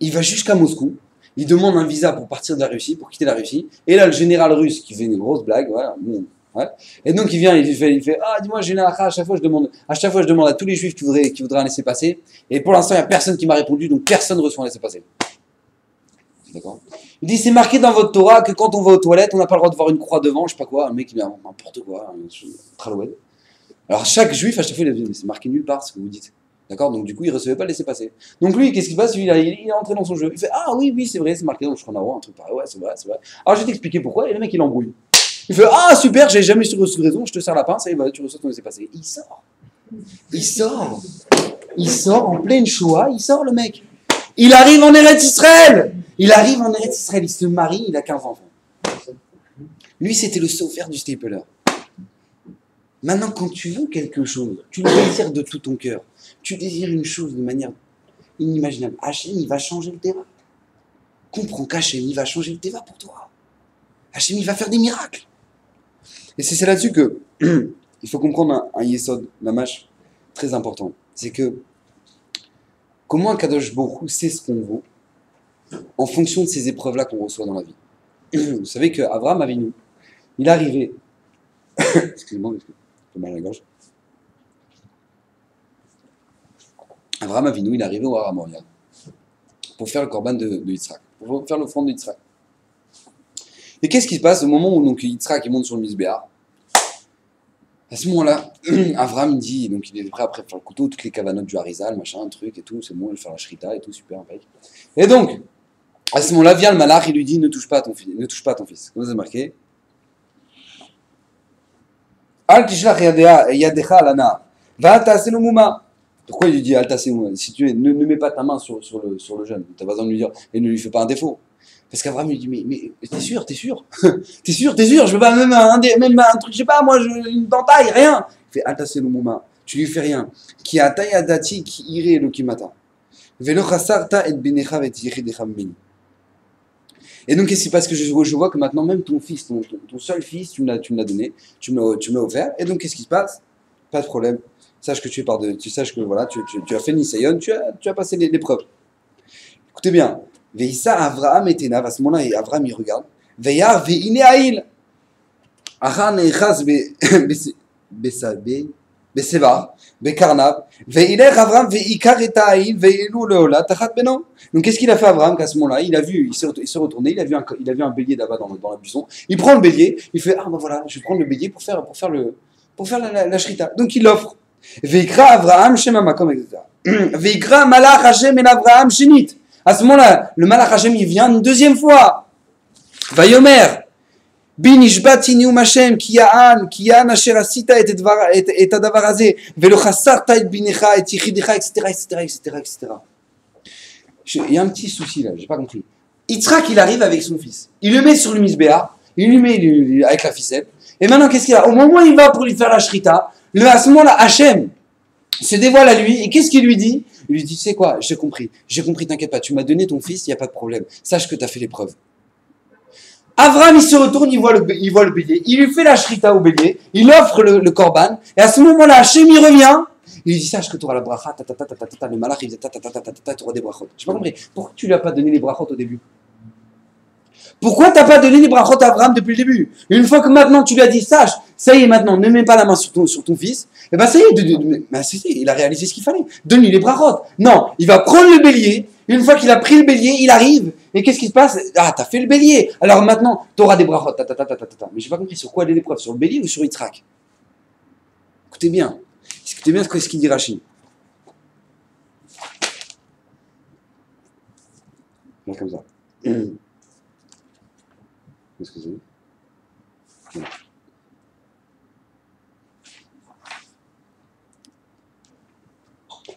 Il va jusqu'à Moscou. Il demande un visa pour partir de la Russie, pour quitter la Russie. Et là, le général russe qui fait une grosse blague, voilà, bon, ouais. Et donc il vient, il fait, ah, dis-moi, j'ai une halakha, à chaque fois je demande à tous les juifs qui voudraient un laisser-passer. Et pour l'instant, il n'y a personne qui m'a répondu, donc personne ne reçoit un laisser-passer. D'accord? Il dit, c'est marqué dans votre Torah que quand on va aux toilettes, on n'a pas le droit de voir une croix devant, je sais pas quoi, un mec il invente n'importe quoi, tralouette. Alors chaque juif, à chaque fois, il a dit, mais c'est marqué nulle part ce que vous dites. D'accord? Donc du coup, il recevait pas le laisser-passer. Donc lui, qu'est-ce qui se passe? Il est entré dans son jeu. Il fait, ah oui, c'est vrai, c'est marqué dans le Shulchan, un truc pareil, ouais, c'est vrai. Alors je vais t'expliquer pourquoi, et le mec il embrouille. Il fait, ah super, j'ai jamais reçu raison, je te sers la pince, et bah, tu reçois ton laisser-passer. Il sort. Il sort en pleine Shoah, il sort le mec. Il arrive en Eretz Israël. Il se marie, il a 15 enfants. Lui, c'était le sauveur du Stapler. Maintenant, quand tu veux quelque chose, tu le désires de tout ton cœur. Tu désires une chose de manière inimaginable. Hachem, il va changer le Teva. Comprends qu'Hachem, il va changer le Teva pour toi. Hachem, il va faire des miracles. Et c'est là-dessus que il faut comprendre un yesod, mamash, très important. C'est que comment un Kadosh Baruch Hu sait ce qu'on vaut en fonction de ces épreuves-là qu'on reçoit dans la vie. Vous savez qu'Abraham Avinu, il est arrivé. Excusez-moi, j'ai mal à la gorge. Abraham Avinu, il est arrivé au Har HaMoriah pour faire le korban de Yitzhak, pour faire l'offrande de Yitzhak. Et qu'est-ce qui se passe au moment où donc, Yitzhak il monte sur le Misbéar? À ce moment-là, Abraham il dit, donc il est prêt après faire le couteau, toutes les cavanotes du Harizal, machin, un truc et tout, c'est bon, il va faire la shrita et tout, super, impec. Et donc, à ce moment-là, vient le malach, il lui dit, ne touche pas à ton fils, Comment c'est marqué? Al tishlach yadecha alana, va ta'aseh lo muma. Pourquoi il lui dit al ta'aseh lo muma? Si tu ne mets pas ta main sur le jeune, tu n'as pas besoin de lui dire, et ne lui fais pas un défaut. Parce qu'Abraham lui dit, mais t'es sûr, je veux pas même un truc, je sais pas, moi, une dentaille, rien. Il fait, Altasé le mouma, tu lui fais rien. Ki atay adati ki ire lokimata. Velo chasarta et benecha vet yichidecha mini. Et donc, qu'est-ce qui se passe? Que je vois que maintenant, même ton fils, ton seul fils, tu me l'as donné, tu me l'as offert. Et donc, qu'est-ce qui se passe? Pas de problème. Sache que tu saches que voilà, tu as fait Nisayon, tu as passé l'épreuve. Écoutez bien. Veissa Avraham et Tenav, à ce moment-là, Avraham il regarde. Veilla veine aïl. Achan echaz besevar, bekarnav. Veilech Avraham veikar et aïl, veilu leola, tachat beno. Donc qu'est-ce qu'il a fait Avraham qu'à ce moment-là? Il s'est retourné, il a vu un bélier là-bas dans la buisson. Il prend le bélier, il fait, ah ben voilà, je vais prendre le bélier pour faire la shrita. Donc il l'offre. Veikra Avraham shema makom, etc. Veikra malach Hashem el Avraham shenit. À ce moment-là, le malach Hashem, il vient une deuxième fois. Vayomer, binishbati nium Hashem, kiyaan asher asita et adavarazé, velo chasarta et binecha et yichidecha, etc. Il y a un petit souci là, j'ai pas compris. Yitzhak, il arrive avec son fils. Il le met sur le misbéar, il lui met avec la ficelle. Et maintenant, qu'est-ce qu'il a? Au moment où il va pour lui faire la shrita, à ce moment-là, Hashem se dévoile à lui, et qu'est-ce qu'il lui dit? Il lui dit, tu sais quoi, j'ai compris, t'inquiète pas, tu m'as donné ton fils, il n'y a pas de problème, sache que tu as fait l'épreuve. Avraham, il se retourne, il voit le bélier, il lui fait la shrita au bélier, il offre le korban, et à ce moment-là, Hachem, il revient, il lui dit, sache que tu auras la bracha, le malach, il dit, tu auras des brachot. J'ai pas compris, pourquoi tu lui as pas donné les brachot au début? Pourquoi t'as pas donné les brachot à Abraham depuis le début? Une fois que maintenant tu lui as dit, sache, ça y est maintenant, ne mets pas la main sur ton fils, et ben ça y est, il a réalisé ce qu'il fallait. Donne-lui les brachot. Non, il va prendre le bélier, une fois qu'il a pris le bélier, il arrive, et qu'est-ce qui se passe? Ah, t'as fait le bélier, alors maintenant, t'auras des brachot, Mais j'ai pas compris sur quoi est l'épreuve, sur le bélier ou sur Yitzhak? Écoutez bien ce qu'il dit Rashi. Comme ça. Qu'est-ce que c'est?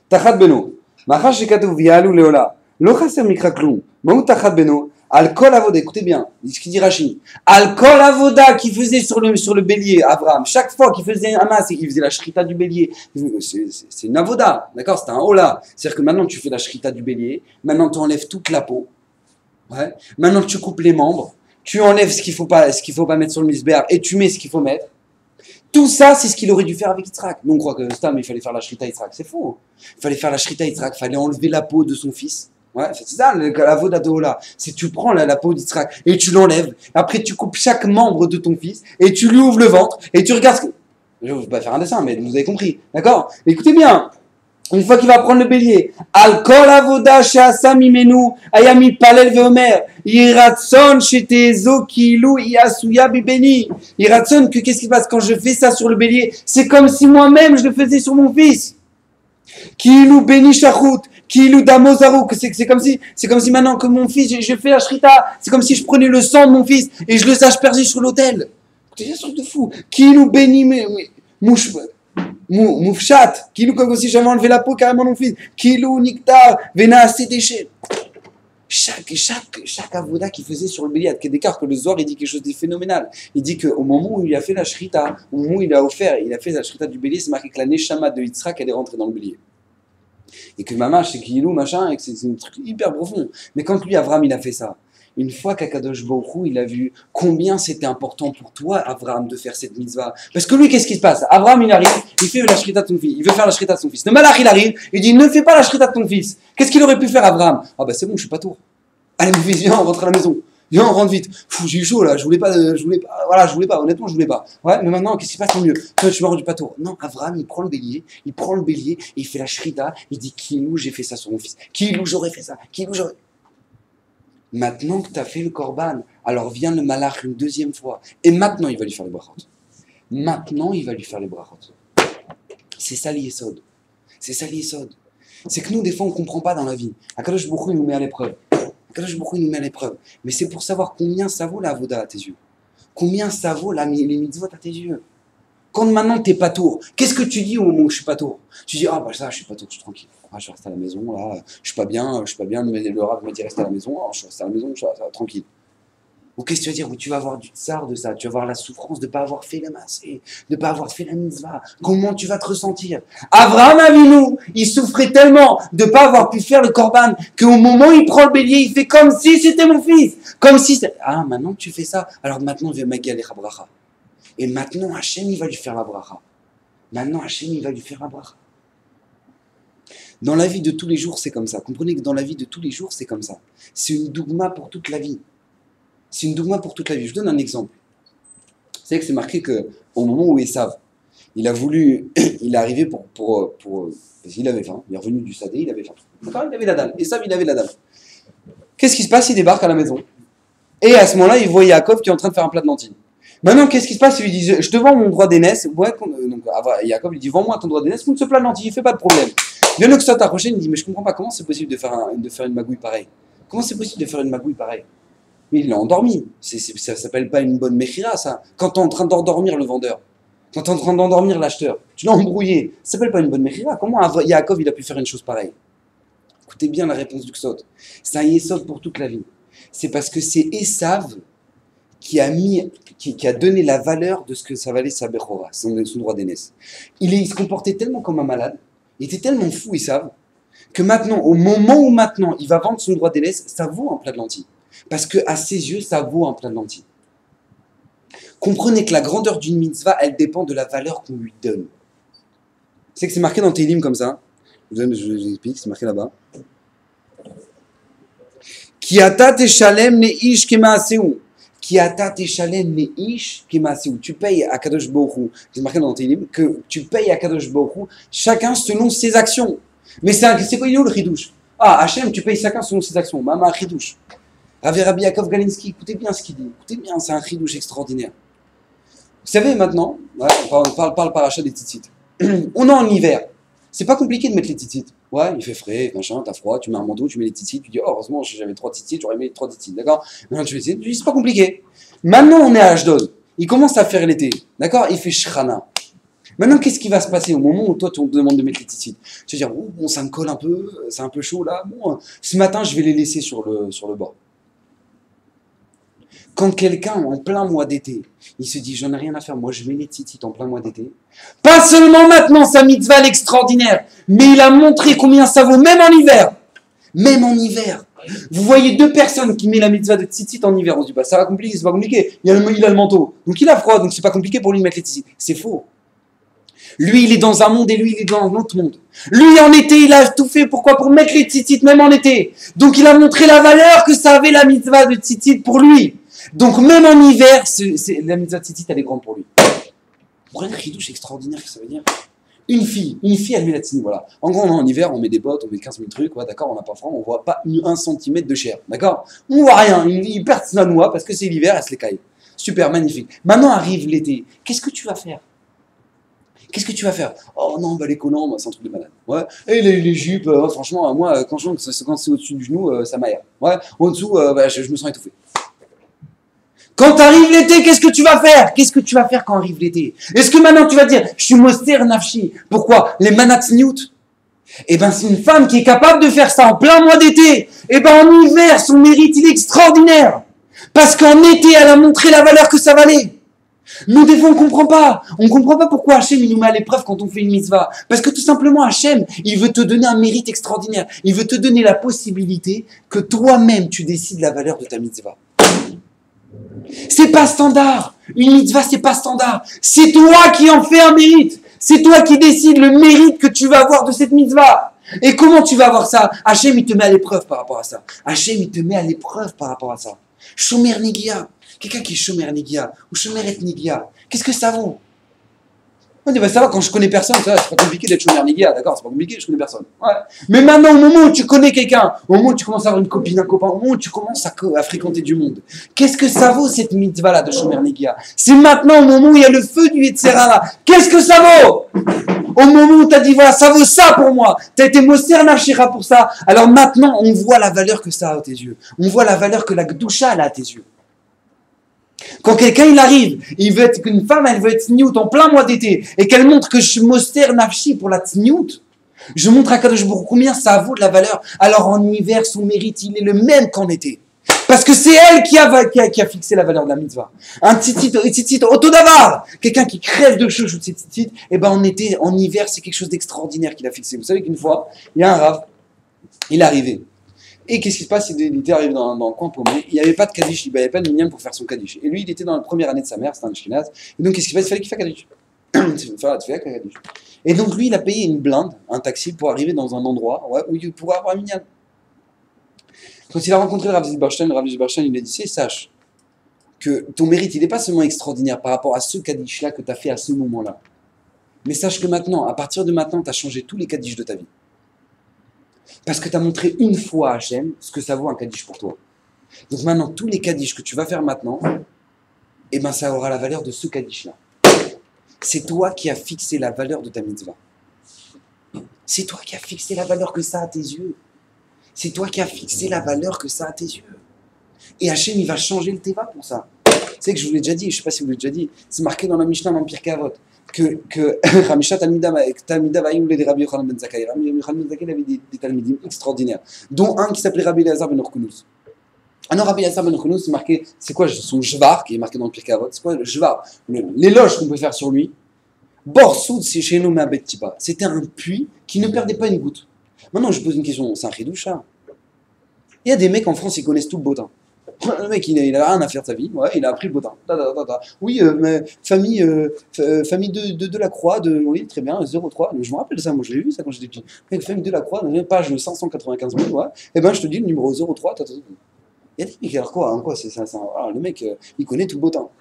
Tachat beno. Macha shekatov vialu leola. Lo chaser mikra klum. Maou tachat beno. Al kol avoda. Écoutez bien. Ce qu'il dit Rashi. Al kol avoda qu'il faisait sur le bélier, Abraham. Chaque fois qu'il faisait un mas et qu'il faisait la shrita du bélier. C'est une avoda. D'accord? C'est un hola. C'est-à-dire que maintenant tu fais la shrita du bélier. Maintenant tu enlèves toute la peau. Ouais. Maintenant tu coupes les membres. Tu enlèves ce qu'il faut pas mettre sur le misbéar et tu mets ce qu'il faut mettre. Tout ça, c'est ce qu'il aurait dû faire avec Yitzhak. Nous, on croit que Stam, il fallait faire la shrita Yitzhak. C'est faux. Il fallait faire la shrita Yitzhak. Il fallait enlever la peau de son fils. Ouais, c'est ça, la voda de Ola. C'est tu prends la peau d'Yitzhak et tu l'enlèves. Après, tu coupes chaque membre de ton fils et tu lui ouvres le ventre et tu regardes ce que... Je ne vais pas faire un dessin, mais vous avez compris. D'accord? Écoutez bien. Une fois qu'il va prendre le bélier, al kol avoda she'asa mimenu ayami palel veomer iratson shetezo kilu yasuya bibeni. Iratson que qu'est-ce qui se passe quand je fais ça sur le bélier? C'est comme si moi-même je le faisais sur mon fils. Kilu beni shachut, kilu damozaruk. C'est comme si maintenant que mon fils, je fais la shrita, c'est comme si je prenais le sang de mon fils et je le aspergeais sur l'autel. C'est un truc de fou. Kilu beni mouche. Moufchat, Kilou comme si j'avais enlevé la peau carrément de mon fils, Kilou, Niktar, Vena, assez déchets. Chaque avoda qu'il faisait sur le bélier, à d'écart que le Zohar, il dit quelque chose de phénoménal. Il dit qu'au moment où il a fait la shrita, au moment où il a fait la shrita du bélier, c'est marqué que la neshama de Yitzhak, elle est rentrée dans le bélier. Et que maman, c'est Kilou, machin, et que c'est un truc hyper profond. Mais quand lui, Avram, il a fait ça, une fois qu'Akadosh Baruch Hu, il a vu combien c'était important pour toi, Abraham, de faire cette mitzvah. Parce que lui, qu'est-ce qui se passe? Abraham, il arrive, il fait la shrita de son fils. Il veut faire la shrita de son fils. Le malach, il arrive, il dit, ne fais pas la shrita de ton fils. Qu'est-ce qu'il aurait pu faire, Abraham? Ah ben c'est bon, je suis pas tour. Allez, mon fils, viens, on rentre à la maison. Viens, on rentre vite. J'ai eu chaud là, je voulais pas, honnêtement, je voulais pas. Ouais, mais maintenant, qu'est-ce qui se passe? Tant mieux. Toi, tu m'as rendu pas tour. Non, Abraham, il prend le bélier, et il fait la shrita, il dit, Kilou, j'ai fait ça sur mon fils. Kilou, j'aurais fait ça. Kilou, j'aurais. Maintenant que tu as fait le korban, alors vient le malach une deuxième fois. Et maintenant, il va lui faire les brachot. C'est ça l'yesod. C'est que nous, des fois, on ne comprend pas dans la vie. Akadosh Baruch Hu, il nous met à l'épreuve. Mais c'est pour savoir combien ça vaut la avoda à tes yeux. Combien ça vaut les mitzvot à tes yeux. Quand maintenant t'es pas tour, qu'est-ce que tu dis au moment où je suis pas tour? Tu dis, ah bah ça, je suis pas tour, je suis tranquille. Ah, je reste à la maison, là, je suis pas bien, le rab m'a dit reste à la maison, ah, je reste à la maison, ça va, tranquille. Ou qu'est-ce que tu vas dire? Ou tu vas avoir du tsar de ça, tu vas avoir la souffrance de ne pas avoir fait la masse, de ne pas avoir fait la mitzvah. Comment tu vas te ressentir? Abraham Avinu, il souffrait tellement de ne pas avoir pu faire le korban, qu'au moment où il prend le bélier, il fait comme si c'était mon fils. Comme si c'était... Ah, maintenant que tu fais ça, alors maintenant, viens Magia les Bracha. Et maintenant, Hachem, il va lui faire la bracha. Dans la vie de tous les jours, c'est comme ça. Comprenez que dans la vie de tous les jours, c'est comme ça. C'est une dougma pour toute la vie. Je vous donne un exemple. Vous savez que c'est marqué qu'au moment où Esav, il est arrivé parce qu'il avait faim. Il est revenu du Sadé, il avait faim. D'accord, il avait la dalle. Esav, il avait la dalle. Qu'est-ce qui se passe? Il débarque à la maison. Et à ce moment-là, il voit Yaakov qui est en train de faire un plat de lentilles. Maintenant, qu'est-ce qui se passe? Il lui dit, je te vends mon droit d'aînesse. Ouais, donc, Yaakov, il dit, vends-moi ton droit d'aînesse, contre ce plat de lentilles, fais pas de problème. Bien le que ça t'approche, il dit, mais je comprends pas, comment c'est possible de faire une magouille pareille? Mais il l'a endormi. Ça s'appelle pas une bonne mechira, ça. Quand t'es en train d'endormir le vendeur, quand t'es en train d'endormir l'acheteur, tu l'as embrouillé. Ça s'appelle pas une bonne mechira. Comment Yaakov, il a pu faire une chose pareille? Écoutez bien la réponse du Ksot. C'est un Yesod pour toute la vie. C'est parce que c'est Esav qui a donné la valeur de ce que ça valait sa Bechora, son droit d'aînesse. Il se comportait tellement comme un malade, il était tellement fou, Esav, que maintenant, au moment où maintenant il va vendre son droit d'aînesse, ça vaut un plat de lentilles. Parce qu'à ses yeux, ça vaut un plat de lentilles. Comprenez que la grandeur d'une mitzvah, elle dépend de la valeur qu'on lui donne. C'est que c'est marqué dans Télim comme ça. Je vous explique, c'est marqué là-bas. Ki ata teshalem leish kemaaseu. Qui ata teshalem leish kemaaseu. Tu payes à Kadosh Baruch Hu. C'est marqué dans Tehillim que tu payes à Kadosh Baruch Hu chacun selon ses actions. Mais c'est quoi, il est où le chidouche? Ah, Hachem, tu payes chacun selon ses actions. Mama chidouche. Rabbi Yaakov Galinsky, écoutez bien ce qu'il dit. Écoutez bien, c'est un chidouche extraordinaire. Vous savez maintenant, ouais, on parle parachat des tzitzit. On est en hiver. C'est pas compliqué de mettre les tzitzit. Ouais, il fait frais, machin, t'as froid, tu mets un manteau, tu mets les tzitzit, tu dis, oh, heureusement, j'avais 3 tzitzit, j'aurais mis 3 tzitzit, d'accord? Maintenant, tu fais, c'est pas compliqué. Maintenant, on est à Ashdod. Il commence à faire l'été, d'accord? Il fait shrana. Maintenant, qu'est-ce qui va se passer au moment où toi, on te demande de mettre les tzitzit? Tu vas dire, oh, bon, ça me colle un peu, c'est un peu chaud là. Bon, ce matin, je vais les laisser sur le bord. Quand quelqu'un, en plein mois d'été, il se dit, j'en ai rien à faire, moi je mets les tzitzit en plein mois d'été. Pas seulement maintenant, sa mitzvah extraordinaire, mais il a montré combien ça vaut, même en hiver. Même en hiver. Vous voyez 2 personnes qui mettent la mitzvah de tzitzit en hiver, on se dit, bah, ça va compliquer, c'est pas compliqué. Il a le manteau, donc il a froid, donc c'est pas compliqué pour lui de mettre les tzitzit. C'est faux. Lui, il est dans un monde et lui, il est dans un autre monde. Lui, en été, il a tout fait. Pourquoi? Pour mettre les tzitzit, même en été. Donc, il a montré la valeur que ça avait la mitzvah de tzitzit pour lui. Donc, même en hiver, la mitzvah de tzitzit, elle est grande pour lui. Vous comprenez le chidouche extraordinaire que ça veut dire? Une fille, elle met la tzitzit, voilà. En gros, en hiver, on met des bottes, on met 15 000 trucs, ouais, d'accord, on n'a pas froid, on voit pas 1 centimètre de chair, d'accord? On voit rien, il perd sa noix parce que c'est l'hiver, elle se les caille. Super, magnifique. Maintenant arrive l'été. Qu'est-ce que tu vas faire? Qu'est-ce que tu vas faire? Oh non, bah les collants, c'est un truc de malade. Ouais. Et les jupes, franchement, moi, quand c'est au-dessus du genou, ça m'aère. Ouais. En dessous, bah, je me sens étouffé. Quand arrive l'été, qu'est-ce que tu vas faire? Qu'est-ce que tu vas faire quand arrive l'été? Est-ce que maintenant tu vas dire, je suis moster nafshi? Pourquoi? Les manatsniout? Eh ben, c'est une femme qui est capable de faire ça en plein mois d'été. Eh ben, en hiver, son mérite, il est extraordinaire. Parce qu'en été, elle a montré la valeur que ça valait. Nous, des fois, on comprend pas. On comprend pas pourquoi Hachem, il nous met à l'épreuve quand on fait une mitzvah. Parce que tout simplement, Hachem, il veut te donner un mérite extraordinaire. Il veut te donner la possibilité que toi-même, tu décides la valeur de ta mitzvah. C'est pas standard. Une mitzvah, c'est pas standard. C'est toi qui en fais un mérite. C'est toi qui décides le mérite que tu vas avoir de cette mitzvah. Et comment tu vas avoir ça? Hachem, il te met à l'épreuve par rapport à ça. Hachem, il te met à l'épreuve par rapport à ça. Shomer Negia. Quelqu'un qui est Shomer Negia ou Shomer et Negia, qu'est-ce que ça vaut? On dit, bah, ça va, quand je connais personne, ça, c'est pas compliqué d'être Shomer Negia, d'accord? C'est pas compliqué, je connais personne. Ouais. Mais maintenant, au moment où tu connais quelqu'un, au moment où tu commences à avoir une copine, un copain, au moment où tu commences à fréquenter du monde, qu'est-ce que ça vaut cette mitzvah-là de Shomer Negia? C'est maintenant, au moment où il y a le feu du Yetzerara. Qu'est-ce que ça vaut? Au moment où tu as dit, voilà, ça vaut ça pour moi. Tu as été Moser Nafshira pour ça. Alors maintenant, on voit la valeur que ça a à tes yeux. On voit la valeur que la Gdusha a à tes yeux. Quand quelqu'un il arrive, il veut être qu'une femme, elle veut être tzniout en plein mois d'été, et qu'elle montre que je moster nafshi pour la tzniout, je montre à Kadosh Baruch combien ça vaut de la valeur. Alors en hiver, son mérite, il est le même qu'en été. Parce que c'est elle qui a fixé la valeur de la mitzvah. Un tzitzit autodavar, quelqu'un qui crève de chouchou de ses tzitzit, et ben en été, en hiver, c'est quelque chose d'extraordinaire qu'il a fixé. Vous savez qu'une fois, il y a un rav, il est arrivé. Et qu'est-ce qui se passe? Il était arrivé dans un coin paumé, il n'y avait pas de kaddish, il n'y avait pas de minyan pour faire son kaddish. Et lui, il était dans la première année de sa mère, c'était un ashkenaz. Et donc, qu'est-ce qu'il fait? Il fallait qu'il fasse kaddish. Il fallait kaddish. Et donc, lui, il a payé une blinde, un taxi, pour arriver dans un endroit où il pourrait avoir un minyan. Quand il a rencontré le Rav Zilberstein, il lui a dit, sache que ton mérite, il n'est pas seulement extraordinaire par rapport à ce kaddish-là que tu as fait à ce moment-là. Mais sache que maintenant, à partir de maintenant, tu as changé tous les kaddish de ta vie. Parce que tu as montré une fois à Hachem ce que ça vaut un kaddish pour toi. Donc maintenant, tous les kaddish que tu vas faire maintenant, eh ben ça aura la valeur de ce kaddish-là. C'est toi qui as fixé la valeur de ta mitzvah. C'est toi qui as fixé la valeur que ça a à tes yeux. C'est toi qui as fixé la valeur que ça a à tes yeux. Et Hachem, il va changer le teva pour ça. C'est que je vous l'ai déjà dit, je ne sais pas si vous l'avez déjà dit, c'est marqué dans la Mishnah, dans le Pirkei Avot, que Ramisha Talmida Vaïm de Rabbi Yochanan ben Zakkai. Rabbi Yochanan ben Zakkai avait des Talmidim extraordinaires, dont un qui s'appelait Rabbi Elazar ben Orkunus. Alors Rabbi Elazar ben Orkunus, c'est marqué, c'est quoi son jvar qui est marqué dans le Pirkei Avot? C'est quoi le jvar? L'éloge qu'on peut faire sur lui. Borsoud, c'est chez nous, mais Tipa. C'était un puits qui ne perdait pas une goutte. Maintenant, je pose une question, c'est un chidoucha. Il y a des mecs en France, ils connaissent tout le bottin. Le mec, il a rien à faire de sa vie, ouais, il a appris le bottin. Oui, mais famille de la Croix, oui, très bien, 03. Je me rappelle ça, moi je l'ai vu ça quand j'étais petit. Famille de la Croix, page 595 000, ouais. Et ben je te dis le numéro 03. Il a dit, mais alors quoi, hein, quoi c'est ça, le mec, il connaît tout le beau temps.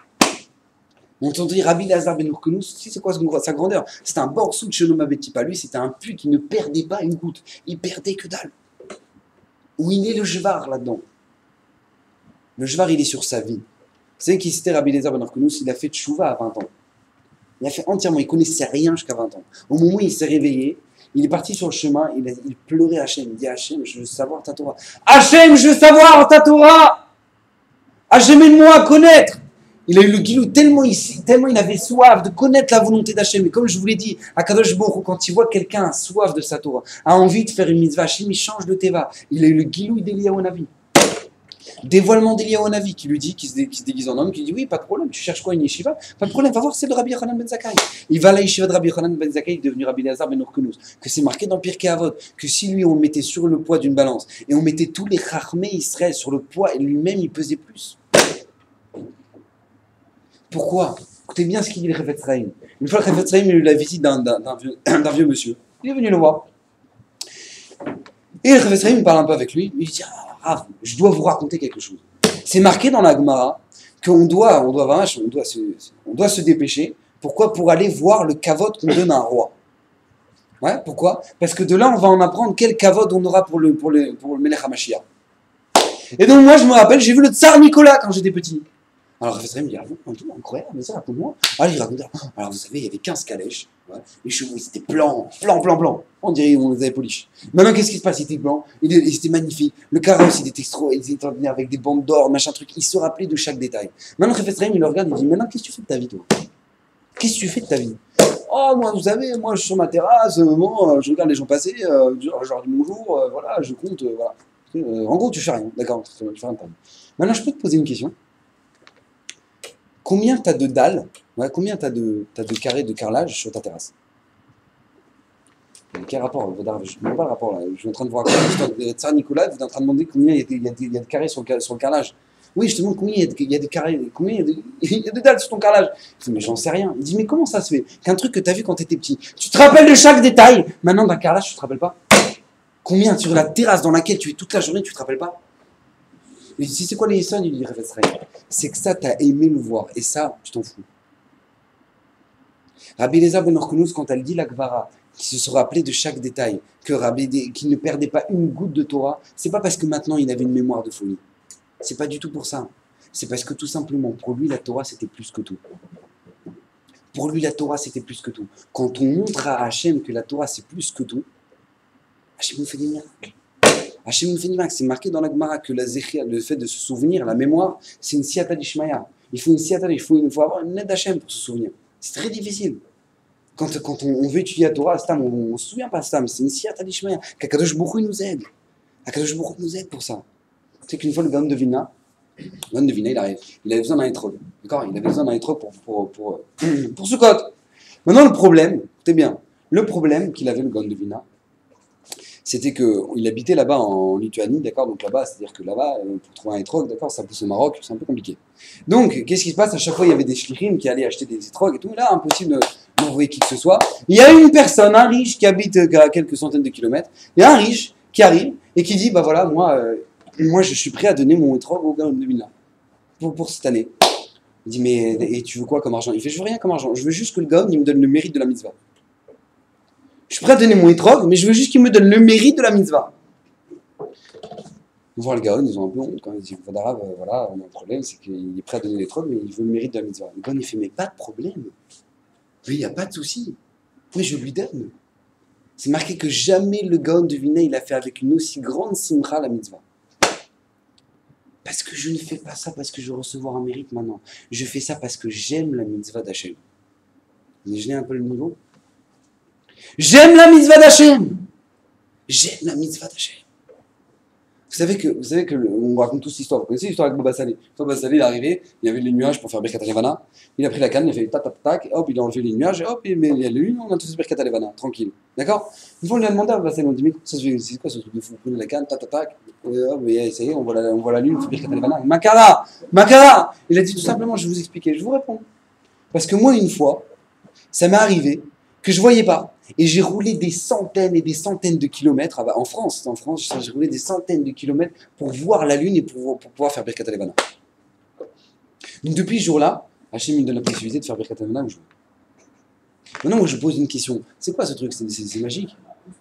On entendit Rabbi Lazar Ben Urkenous, tu sais c'est quoi sa grandeur? C'était un borsou de Shalom Abeti, pas lui, c'était un puits qui ne perdait pas une goutte. Il perdait que dalle. Où il est le Jvar là-dedans? Le Jvar, il est sur sa vie. Vous savez qui c'était Rabbi Lazar Ben Urkenous? Il a fait tchouva à 20 ans. Il a fait entièrement, il connaissait rien jusqu'à 20 ans. Au moment où il s'est réveillé, il est parti sur le chemin, il pleurait Hachem. Il dit Hachem, je veux savoir ta Torah. Hachem, je veux savoir ta Torah. Hachem, aide-moi à connaître. Il a eu le guilou tellement il avait soif de connaître la volonté d'Hachem. Et comme je vous l'ai dit, à Kadosh Baruch, quand il voit quelqu'un a soif de sa Torah, a envie de faire une mitzvah, Hachem, il change de teva. Il a eu le guilou d'Eliyahu Navi. Dévoilement d'Eliyahu Navi qui lui dit, qui se déguise en homme, qui dit oui, pas de problème, tu cherches quoi une yeshiva? Pas de problème, va voir, c'est le Rabbi Yochanan Ben Zakkai. Il va à la yeshiva de Rabbi Yochanan Ben Zakkai, il est devenu Rabbi Lazar Ben Urkenous. Que c'est marqué dans Pirkei Avot, que si lui on le mettait sur le poids d'une balance et on mettait tous les Chachmei Israël sur le poids et lui-même il pesait plus. Pourquoi? Écoutez bien ce qu'il dit le Chafetz Chaim. Une fois le Chafetz Chaim a eu la visite d'un vieux monsieur. Il est venu le voir. Et le Chafetz Chaim parle un peu avec lui. Il dit Rav, je dois vous raconter quelque chose. C'est marqué dans la Gemara qu'on doit se dépêcher. Pourquoi? Pour aller voir le kavod qu'on donne à un roi. Ouais, pourquoi? Parce que de là, on va en apprendre quel kavod on aura pour le Melech HaMashiach. Et donc moi, je me rappelle, j'ai vu le Tsar Nicolas quand j'étais petit. Alors le Chafetz Chaim me dit incroyable, mais ça, raconte-moi. Alors il raconte, alors vous savez, il y avait 15 calèches, ouais, les chevaux, ils étaient blancs. On dirait qu'on les avait polish. Maintenant, qu'est-ce qui se passe? Ils étaient blancs, ils étaient magnifiques. Le carrosse, il était extraordinaire avec des bandes d'or, machin truc. Il se rappelait de chaque détail. Maintenant, le Chafetz Chaim, il le regarde, il dit, maintenant, qu'est-ce que tu fais de ta vie, toi? Qu'est-ce que tu fais de ta vie? Oh, moi, vous savez, moi, je suis sur ma terrasse, je regarde les gens passer, je leur dis bonjour, voilà, je compte, voilà. En gros, tu fais rien, d'accord, tu fais rien de ta vie. Maintenant, je peux te poser une question. Combien tu as de dalles, ouais, combien tu as de carrés de carrelage sur ta terrasse? Quel rapport? Je ne vois pas le rapport là. Je suis en train de vous raconter l'histoire de Tsar Nicolas, vous êtes en train de demander combien il y a de carrés sur le carrelage. Oui, je te demande combien il y a de carrés, combien il y a de dalles sur ton carrelage. Je dis, mais j'en sais rien. Il dit, mais comment ça se fait qu'un truc que tu as vu quand tu étais petit, tu te rappelles de chaque détail, maintenant d'un carrelage, tu ne te rappelles pas? Combien sur la terrasse dans laquelle tu es toute la journée, tu ne te rappelles pas? Il dit, c'est quoi les sons? Il dit, c'est que ça, tu as aimé le voir. Et ça, tu t'en fous. Rabbi Eliezer Ben Urkenous, quand elle dit la Gvara, qui se sera rappelé de chaque détail, qu'il ne perdait pas une goutte de Torah, c'est pas parce que maintenant il avait une mémoire de folie. C'est pas du tout pour ça. C'est parce que tout simplement, pour lui, la Torah, c'était plus que tout. Pour lui, la Torah, c'était plus que tout. Quand on montre à Hachem que la Torah, c'est plus que tout, Hachem nous fait des miracles. Hachem nous fait des miracles. C'est marqué dans la Gemara que le fait de se souvenir, la mémoire, c'est une siyata d'Ishmaïa. Il faut une siyata, il faut avoir une aide d'Hachem pour se souvenir. C'est très difficile. Quand on veut étudier la Torah, on ne se souvient pas Stam, c'est une siyata d'Ishmaïa. Qu'Akadosh Baruch Hu nous aide. Akadosh Baruch Hu nous aide pour ça. Tu sais qu'une fois, le Gaon de Vilna, il arrive. Il avait besoin d'un étrog. D'accord? Il avait besoin d'un étrog pour Sukkot. Maintenant, le problème, écoutez bien, le problème qu'il avait, le Gaon de Vilna, c'était qu'il habitait là-bas en Lituanie, d'accord? Donc là-bas, c'est-à-dire que là-bas, pour trouver un étrog, d'accord, ça pousse au Maroc, c'est un peu compliqué. Donc, qu'est-ce qui se passe? À chaque fois, il y avait des shlichim qui allaient acheter des étrogs et tout. Là, impossible d'envoyer qui que ce soit. Il y a une personne, un riche, qui habite à quelques centaines de kilomètres. Il y a un riche qui arrive et qui dit, bah voilà, moi je suis prêt à donner mon étrog au Gaon de Vilna pour cette année. Il dit, mais et tu veux quoi comme argent? Il fait, je veux rien comme argent, je veux juste que le Gaon, il me donne le mérite de la mitzvah. Je suis prêt à donner mon étrog, mais je veux juste qu'il me donne le mérite de la mitzvah. On voit le Gaon, ils ont un peu honte quand ils disent, voilà, on a un problème, c'est qu'il est prêt à donner l'étrog, mais il veut le mérite de la mitzvah. Le Gaon, il fait, mais pas de problème. Oui, il n'y a pas de souci. Oui, je lui donne. C'est marqué que jamais le Gaon de Vilna, il a fait avec une aussi grande simcha la mitzvah. Parce que je ne fais pas ça parce que je veux recevoir un mérite maintenant. Je fais ça parce que j'aime la mitzvah d'Hachem. Vous imaginez un peu le niveau? J'aime la mitzvah d'Hachem. J'aime la mitzvah d'Hachem. Vous savez que on raconte tous l'histoire. Vous connaissez l'histoire avec Baba Salé? Baba Salé, il est arrivé, il y avait les nuages pour faire Birkat Levana. Il a pris la canne, il a fait tac tac tac, hop, il a enlevé les nuages, et hop, il y a la lune, on a tous Birkat Levana, tranquille. D'accord? Une fois, on lui a demandé à Baba Salé, on dit, mais c'est quoi ce truc de fou? Vous prenez la canne, tac tac tac, hop, et ça y est, on voit la lune, on fait Birkat Levana. Makara! Il a dit tout simplement, je vais vous expliquer, je vous réponds. Parce que moi, une fois, ça m'est arrivé que je voyais pas. Et j'ai roulé des centaines et des centaines de kilomètres, en France, j'ai roulé des centaines de kilomètres pour voir la Lune et pour pouvoir faire Birkat Halevana. Donc depuis ce jour-là, Hachem me donne la possibilité de faire Birkat Halevana où je veux. Maintenant, moi je pose une question, c'est quoi ce truc? C'est magique.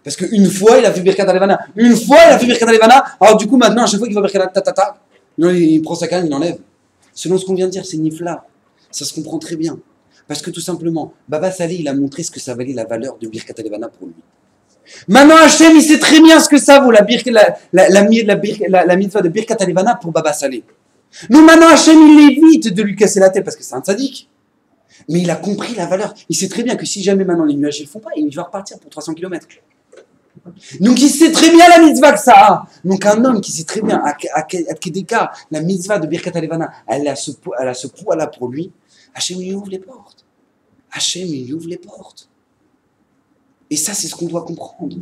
Parce qu'une fois il a fait Birkat Halevana, une fois il a fait Birkat Halevana, alors du coup maintenant à chaque fois qu'il va Birkat Halevana, il prend sa canne, il enlève. Selon ce qu'on vient de dire, c'est Nifla. Ça se comprend très bien. Parce que tout simplement, Baba Salé, il a montré ce que ça valait la valeur de Birkat Halevana pour lui. Maintenant, Hachem, il sait très bien ce que ça vaut, la mitzvah de Birkat Halevana pour Baba Salé. Donc maintenant, Hachem, il évite de lui casser la tête parce que c'est un tzaddik. Mais il a compris la valeur. Il sait très bien que si jamais maintenant les nuages ne le font pas, il va repartir pour 300 km. Donc il sait très bien la mitzvah que ça a. Donc un homme qui sait très bien à Kedeka, la mitzvah de Birkat Halevana, elle a ce poids-là pour lui. Hachem lui ouvre les portes. Hachem lui ouvre les portes. Et ça, c'est ce qu'on doit comprendre.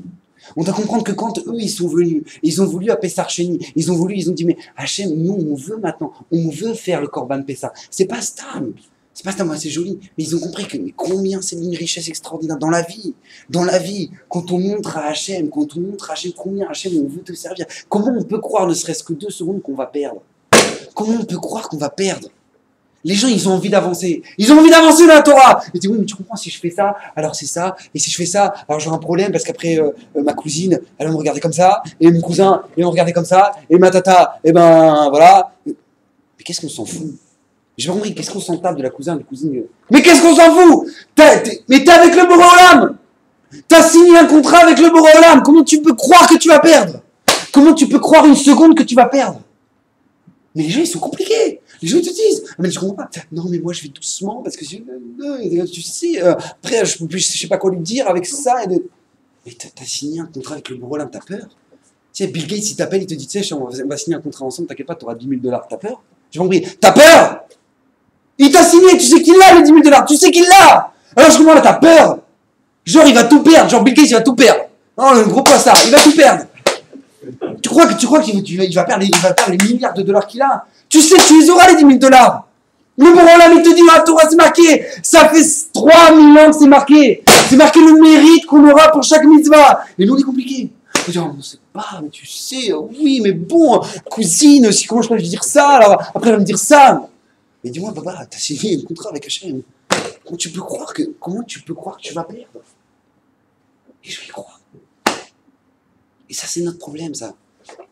On doit comprendre que quand eux, ils sont venus, ils ont voulu à Pessar Sheni, ils ont dit, mais Hachem, nous, on veut maintenant, on veut faire le Korban Pessah. C'est pas Stam, c'est joli, mais ils ont compris que mais combien c'est une richesse extraordinaire dans la vie. Dans la vie, quand on montre à Hachem, combien Hachem, on veut te servir, comment on peut croire, ne serait-ce que 2 secondes, qu'on va perdre? Comment on peut croire qu'on va perdre? Les gens, ils ont envie d'avancer. Ils ont envie d'avancer dans la Torah. Ils disent, oui, mais tu comprends, si je fais ça, alors c'est ça. Et si je fais ça, alors j'aurai un problème parce qu'après, ma cousine, elle va me regarder comme ça. Et mon cousin, il va me regarder comme ça. Et ma tata, et ben voilà. Mais qu'est-ce qu'on s'en fout? J'ai pas compris, qu'est-ce qu'on s'en tape de la cousine, Mais qu'est-ce qu'on s'en fout? Mais t'es avec le Boré Olam. T'as signé un contrat avec le Boré Olam. Comment tu peux croire que tu vas perdre? Comment tu peux croire une seconde que tu vas perdre? Mais les gens, ils sont compliqués. Les gens, ils te disent, ah, mais je comprends pas. Non, mais moi, je vais doucement parce que tu sais, après, je sais pas quoi lui dire avec ça. Mais t'as signé un contrat avec le Boré Olam, t'as peur? Tu sais, Bill Gates, il t'appelle, il te dit, tu sais, on va signer un contrat ensemble, t'inquiète pas, t'auras $10,000. T'as peur? J'ai compris. T'as peur? Il t'a signé, tu sais qu'il l'a, les $10,000. Tu sais qu'il l'a. Alors, je comprends, là, t'as peur. Genre, il va tout perdre. Genre, Bill Gates, il va tout perdre. Non, le gros poissard, il va tout perdre. Tu crois qu'il va perdre les milliards de dollars qu'il a? Tu sais que tu les auras, les $10,000. Le Boré Olam, il te dit, la Torah, c'est marqué. Ça fait 3000 ans que c'est marqué. C'est marqué le mérite qu'on aura pour chaque mitzvah. Et nous, on est compliqué. On dit, on sait pas, mais tu sais, oui, mais bon, cousine, si comment je peux lui dire ça, alors après elle va me dire ça. Mais dis-moi, papa, t'as signé un contrat avec Hachem. Comment tu peux croire que tu vas perdre? Et je vais y croire. Et ça, c'est notre problème, ça.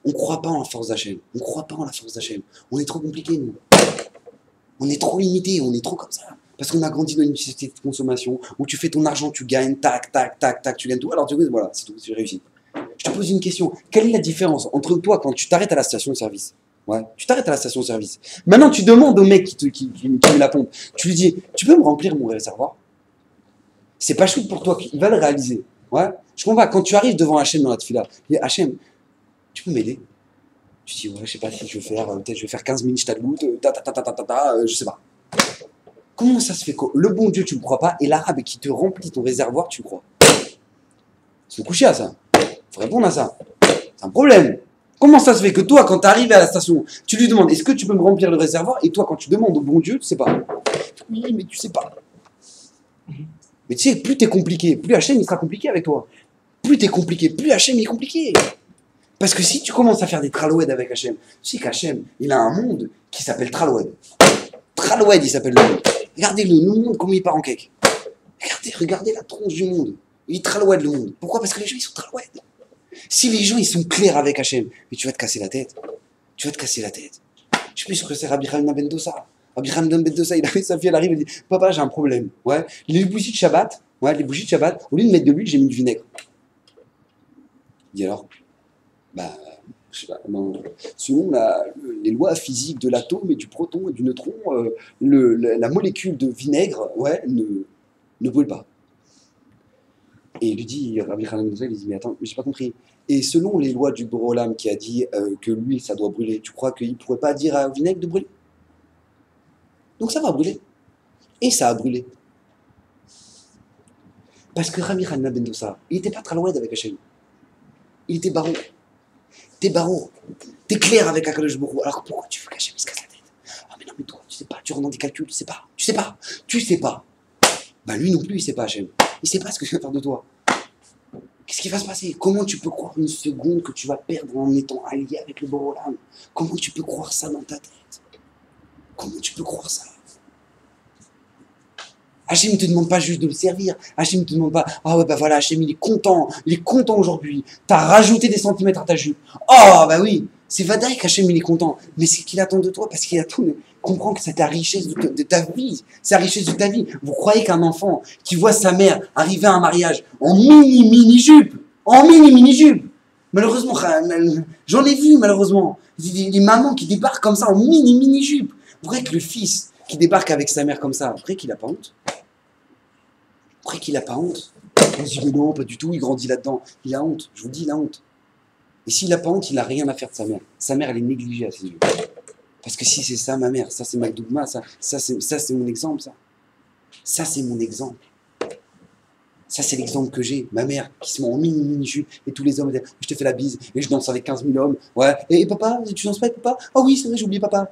On ne croit pas en la force d'Hachem. On ne croit pas en la force d'Hachem. On est trop compliqué, nous. On est trop limité, on est trop comme ça. Parce qu'on a grandi dans une société de consommation où tu fais ton argent, tu gagnes, tac, tac, tac, tac, tu gagnes tout. Alors tu dis, voilà, c'est tout, j'ai réussi. Je te pose une question. Quelle est la différence entre toi quand tu t'arrêtes à la station de service? Ouais, tu t'arrêtes à la station de service. Maintenant, tu demandes au mec qui met la pompe. Tu lui dis, tu peux me remplir mon réservoir? C'est pas chouette pour toi, il va le réaliser. Ouais, je comprends pas. Quand tu arrives devant Hachem dans la tefila, il dit, Hachem, tu peux m'aider? Tu dis, ouais, je sais pas si je vais faire, peut-être je vais faire 15 minutes shtadlout, je sais pas. Comment ça se fait que le bon Dieu, tu ne crois pas, et l'arabe qui te remplit ton réservoir, tu crois? C'est le coucher à ça. Faut répondre à ça. C'est un problème. Comment ça se fait que toi, quand tu arrives à la station, tu lui demandes, est-ce que tu peux me remplir le réservoir? Et toi, quand tu demandes au bon Dieu, tu sais pas. Oui, mais tu sais pas. Mais tu sais, plus t'es compliqué, plus Hachem, il sera compliqué avec toi. Plus t'es compliqué, plus Hachem, il est compliqué. Parce que si tu commences à faire des traloued avec Hachem, tu sais qu'Hachem, il a un monde qui s'appelle traloued. Traloued, il s'appelle le monde. Regardez-le monde, comment il part en cake. Regardez la tronche du monde. Il traloued le monde. Pourquoi? Parce que les gens, ils sont traloued. Si les gens, ils sont clairs avec Hachem, mais tu vas te casser la tête. Tu vas te casser la tête. Je sais plus ce que c'est Rabbi Hanina ben Dosa. Rabbi Hanina ben Dosa, il arrive, sa fille, elle arrive, elle dit, papa, j'ai un problème. Ouais. Les bougies de Shabbat, au lieu de mettre de l'huile, j'ai mis du vinaigre. Il dit alors, bah, je sais pas, selon les lois physiques de l'atome et du proton et du neutron, la molécule de vinaigre, ouais, ne brûle pas. Et il lui dit, Rabbi Hanina ben Dosa, il dit, mais attends, mais j'ai pas compris. Et selon les lois du Boré Olam qui a dit que l'huile, ça doit brûler, tu crois qu'il ne pourrait pas dire au vinaigre de brûler? Donc ça va brûler. Et ça a brûlé. Parce que Rabbi Hanina ben Dosa, il n'était pas traloued avec Hachem. Il était barreau. T'es barreau. T'es clair avec Akadosh Baruch Hu. Alors pourquoi tu veux qu'Hachem se casse la tête? Ah mais non, mais toi, tu sais pas, tu rentres dans des calculs, tu sais pas. Bah lui non plus, il sait pas Hachem. Il sait pas ce que je vais faire de toi. qui va se passer? Comment tu peux croire une seconde que tu vas perdre en étant allié avec le Borolam? Comment tu peux croire ça dans ta tête? Comment tu peux croire ça? Hachem ne te demande pas juste de le servir. Hachem ne te demande pas, ah ouais, bah voilà, Hachem il est content aujourd'hui. T'as rajouté des centimètres à ta jupe. Oh, bah oui, c'est Vadaï qu'Hachem il est content. Mais c'est qu'il attend de toi, parce qu'il attend de comprendre que c'est ta richesse de ta vie. C'est la richesse de ta vie. Vous croyez qu'un enfant qui voit sa mère arriver à un mariage en mini-jupe, malheureusement, j'en ai vu malheureusement, des mamans qui débarquent comme ça en mini-jupe. Vous croyez que le fils qui débarque avec sa mère comme ça, vous croyez qu'il n'a pas honte? Vous croyez qu'il n'a pas honte? On se dit, mais non, pas du tout, il grandit là-dedans. Il a honte, je vous dis, il a honte. Et s'il n'a pas honte, il n'a rien à faire de sa mère. Sa mère, elle est négligée à ses yeux. Parce que si c'est ça, ma mère, ça c'est ma dougma, ça c'est mon exemple, ça. Ça c'est mon exemple. Ça c'est l'exemple que j'ai. Ma mère qui se met en mini-jupe et tous les hommes disent, je te fais la bise et je danse avec 15 000 hommes. Ouais. Et papa, tu danses pas avec papa? Oh oui, c'est vrai, j'ai oublié papa.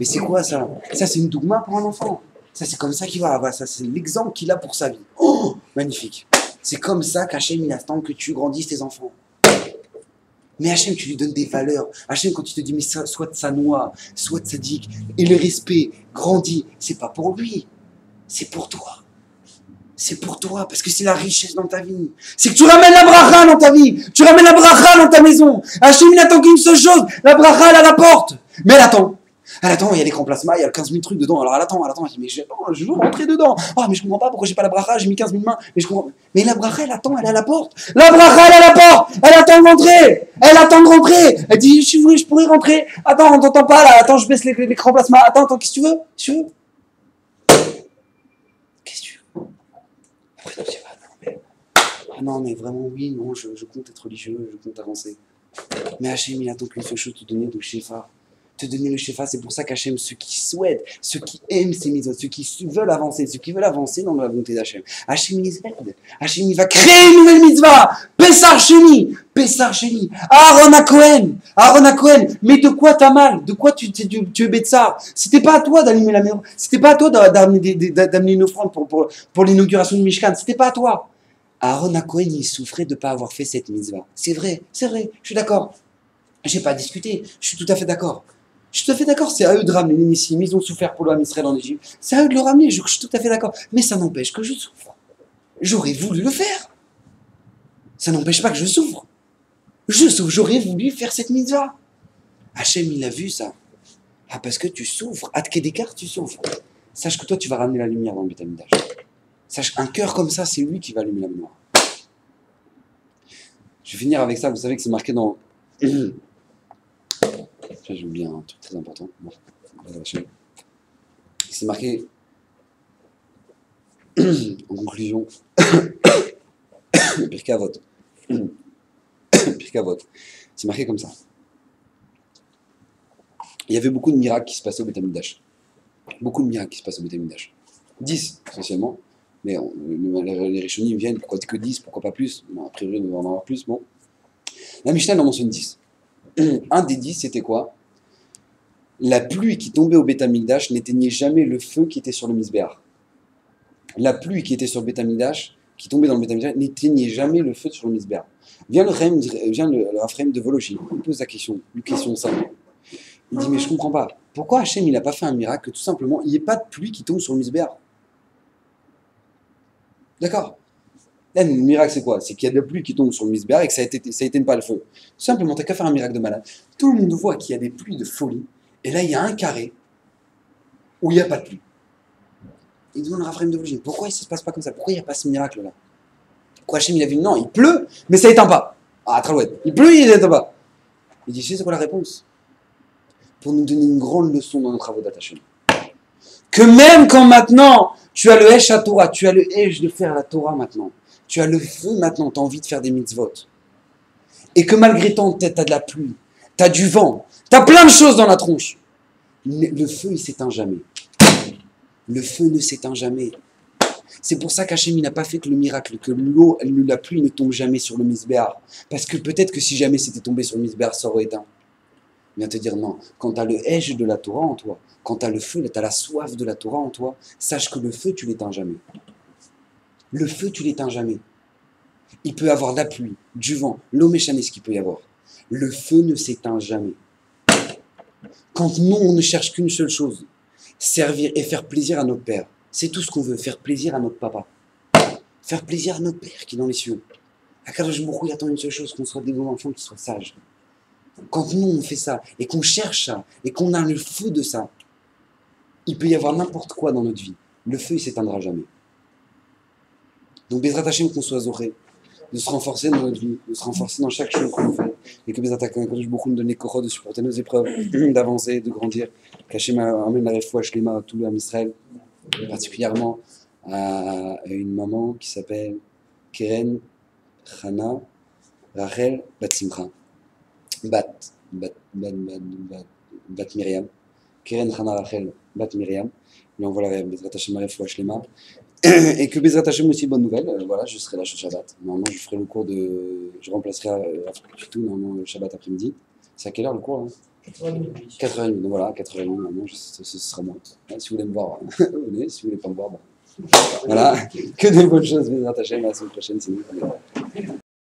Mais c'est quoi ça? Ça c'est une dougma pour un enfant. Ça c'est comme ça qu'il va avoir. Ça c'est l'exemple qu'il a pour sa vie. Oh, magnifique. C'est comme ça qu'Hachem il attend que tu grandisses tes enfants. Mais Hachem, tu lui donnes des valeurs. Hachem, quand tu te dis, mais ça, soit de sa noix, soit de sadique, et le respect grandit, c'est pas pour lui, c'est pour toi. C'est pour toi, parce que c'est la richesse dans ta vie. C'est que tu ramènes la bracha dans ta vie. Tu ramènes la bracha dans ta maison. Hachem, il n'attend qu'une seule chose. La bracha, elle est à la porte. Mais elle attend. Elle attend, il y a l'écran plasma, il y a 15 000 trucs dedans. Alors elle attend. Elle dit, mais je veux rentrer dedans. Ah, mais je comprends pas pourquoi j'ai pas la bracha, j'ai mis 15 000 mains. Mais je comprends. Mais la bracha, elle attend, elle est à la porte. La bracha, elle est à la porte. Elle attend de rentrer. Elle attend de rentrer. Elle dit, si vous voulez, je pourrais rentrer. Attends, on t'entend pas là. Attends, je baisse l'écran plasma. Attends, qu'est-ce que tu veux? Qu'est-ce que tu veux? Ah non, mais vraiment, oui, non, je compte être religieux, je compte avancer. Mais Hachem, il attend qu'une seule chose, te donner le Shefa. Te donner le Shefa, c'est pour ça qu'Hachem, ceux qui souhaitent, ceux qui aiment ces mitzvot, ceux qui veulent avancer dans la volonté d'Hachem. Hachem, il les aide. Hachem, il va créer une nouvelle mitzvah. Pessar Sheni. Aaron à Cohen. Mais de quoi t'as mal? De quoi tu es Betsar? C'était pas à toi d'allumer la maison. C'était pas à toi d'amener une offrande pour l'inauguration du Mishkan. C'était pas à toi. Aaron à Cohen, il souffrait de ne pas avoir fait cette mitzvah. C'est vrai, je suis d'accord. J'ai pas discuté, je suis tout à fait d'accord. C'est à eux de ramener les Nissim, ils ont souffert pour l'homme Israël en Égypte. C'est à eux de le ramener, je suis tout à fait d'accord. Mais ça n'empêche que je souffre. J'aurais voulu le faire. Ça n'empêche pas que je souffre. J'aurais voulu faire cette mitzvah. Hachem, il a vu ça. Ah, parce que tu souffres. À Tkedekar, tu souffres. Sache que toi, tu vas ramener la lumière dans le Beth Amikdash. Sache qu'un cœur comme ça, c'est lui qui va allumer la mémoire. Je vais finir avec ça, vous savez que c'est marqué dans... J'ai oublié un truc très important. Bon, c'est marqué en conclusion Pirkei Avot. C'est marqué comme ça. Il y avait beaucoup de miracles qui se passaient au Beth Amikdash. 10 essentiellement. Mais les Rishonim viennent, pourquoi que 10, pourquoi pas plus? Bon, a priori, on va en avoir plus. Bon. La Mishnah en mentionne 10. Un des 10, c'était quoi? La pluie qui tombait au Beth Amikdash n'éteignait jamais le feu qui était sur le Misbéach. La pluie qui était sur le Beth Amikdash, qui tombait dans le Beth Amikdash, n'éteignait jamais le feu sur le Misbéach. Vient le Raphaël de Vologie, il pose la question, une question simple. Il dit, mais je comprends pas. Pourquoi Hachem, il n'a pas fait un miracle que tout simplement, il n'y ait pas de pluie qui tombe sur le Misbéach? D'accord. Là, le miracle, c'est quoi? C'est qu'il y a de la pluie qui tombe sur le misbéach et que ça éteint pas le feu. Simplement, t'as qu'à faire un miracle de malade. Tout le monde voit qu'il y a des pluies de folie. Et là, il y a un carré où il n'y a pas de pluie. Il demande à Raphaël de Vologine, pourquoi ça ne se passe pas comme ça? Pourquoi il n'y a pas ce miracle-là? Pourquoi Hachem, il a vu? Non, il pleut, mais ça éteint pas. Ah, Tralouette. Il pleut, il éteint pas. Il dit, tu sais, c'est quoi la réponse? Pour nous donner une grande leçon dans nos travaux d'Hachem. Que même quand maintenant, tu as le Hesh à Torah, tu as le Hesh de faire la Torah maintenant, tu as le feu maintenant, tu as envie de faire des mitzvot, et que malgré tout, tu as de la pluie, tu as du vent, tu as plein de choses dans la tronche, le feu, il s'éteint jamais. Le feu ne s'éteint jamais. C'est pour ça qu'Hachem n'a pas fait que le miracle, que l'eau, la pluie ne tombe jamais sur le misbéach. Parce que peut-être que si jamais c'était tombé sur le misbéach, ça aurait éteint. Il vient te dire non, quand tu as le Hesh de la Torah en toi, quand tu as le feu, tu as la soif de la Torah en toi, sache que le feu, tu l'éteins jamais. Le feu, tu l'éteins jamais. Il peut y avoir de la pluie, du vent, l'eau méchanée, ce qu'il peut y avoir. Le feu ne s'éteint jamais. Quand nous, on ne cherche qu'une seule chose, servir et faire plaisir à notre Père. C'est tout ce qu'on veut, faire plaisir à notre papa. Faire plaisir à notre Père qui est dans les cieux. Akadosh Baruch Hu, il attend une seule chose, qu'on soit des bons enfants, qui soient sages. Quand nous, on fait ça, et qu'on cherche ça, et qu'on a le feu de ça, il peut y avoir n'importe quoi dans notre vie. Le feu, il s'éteindra jamais. Donc, Bezrat Hashem, qu'on soit zoré, de se renforcer dans notre vie, de se renforcer dans chaque chose qu'on fait, et que Bezrat Akadosh Baruch Hu nous donne les courroies de supporter nos épreuves, d'avancer, de grandir. Qu'Hachem amène la réfoua shlema à tout le Israël, particulièrement à une maman qui s'appelle Keren Chana Rachel Bat Simcha. Bat Miriam. Keren Chana Rachel Bat Miriam. Mais on voit la Bezrat Hashem la réfoua shlema. Et que Bezrat Hashem aussi, bonne nouvelle, voilà, je serai là ce Shabbat. Normalement, je ferai le cours de. Je remplacerai tout, normalement, le Shabbat après-midi. C'est à quelle heure le cours, hein? 4h30. Donc voilà, 4h30, normalement, ce sera moi. Si vous voulez me voir, venez. Si vous voulez pas me voir, voilà. Que de bonnes choses, Bezrat Hashem, à la semaine prochaine, sinon.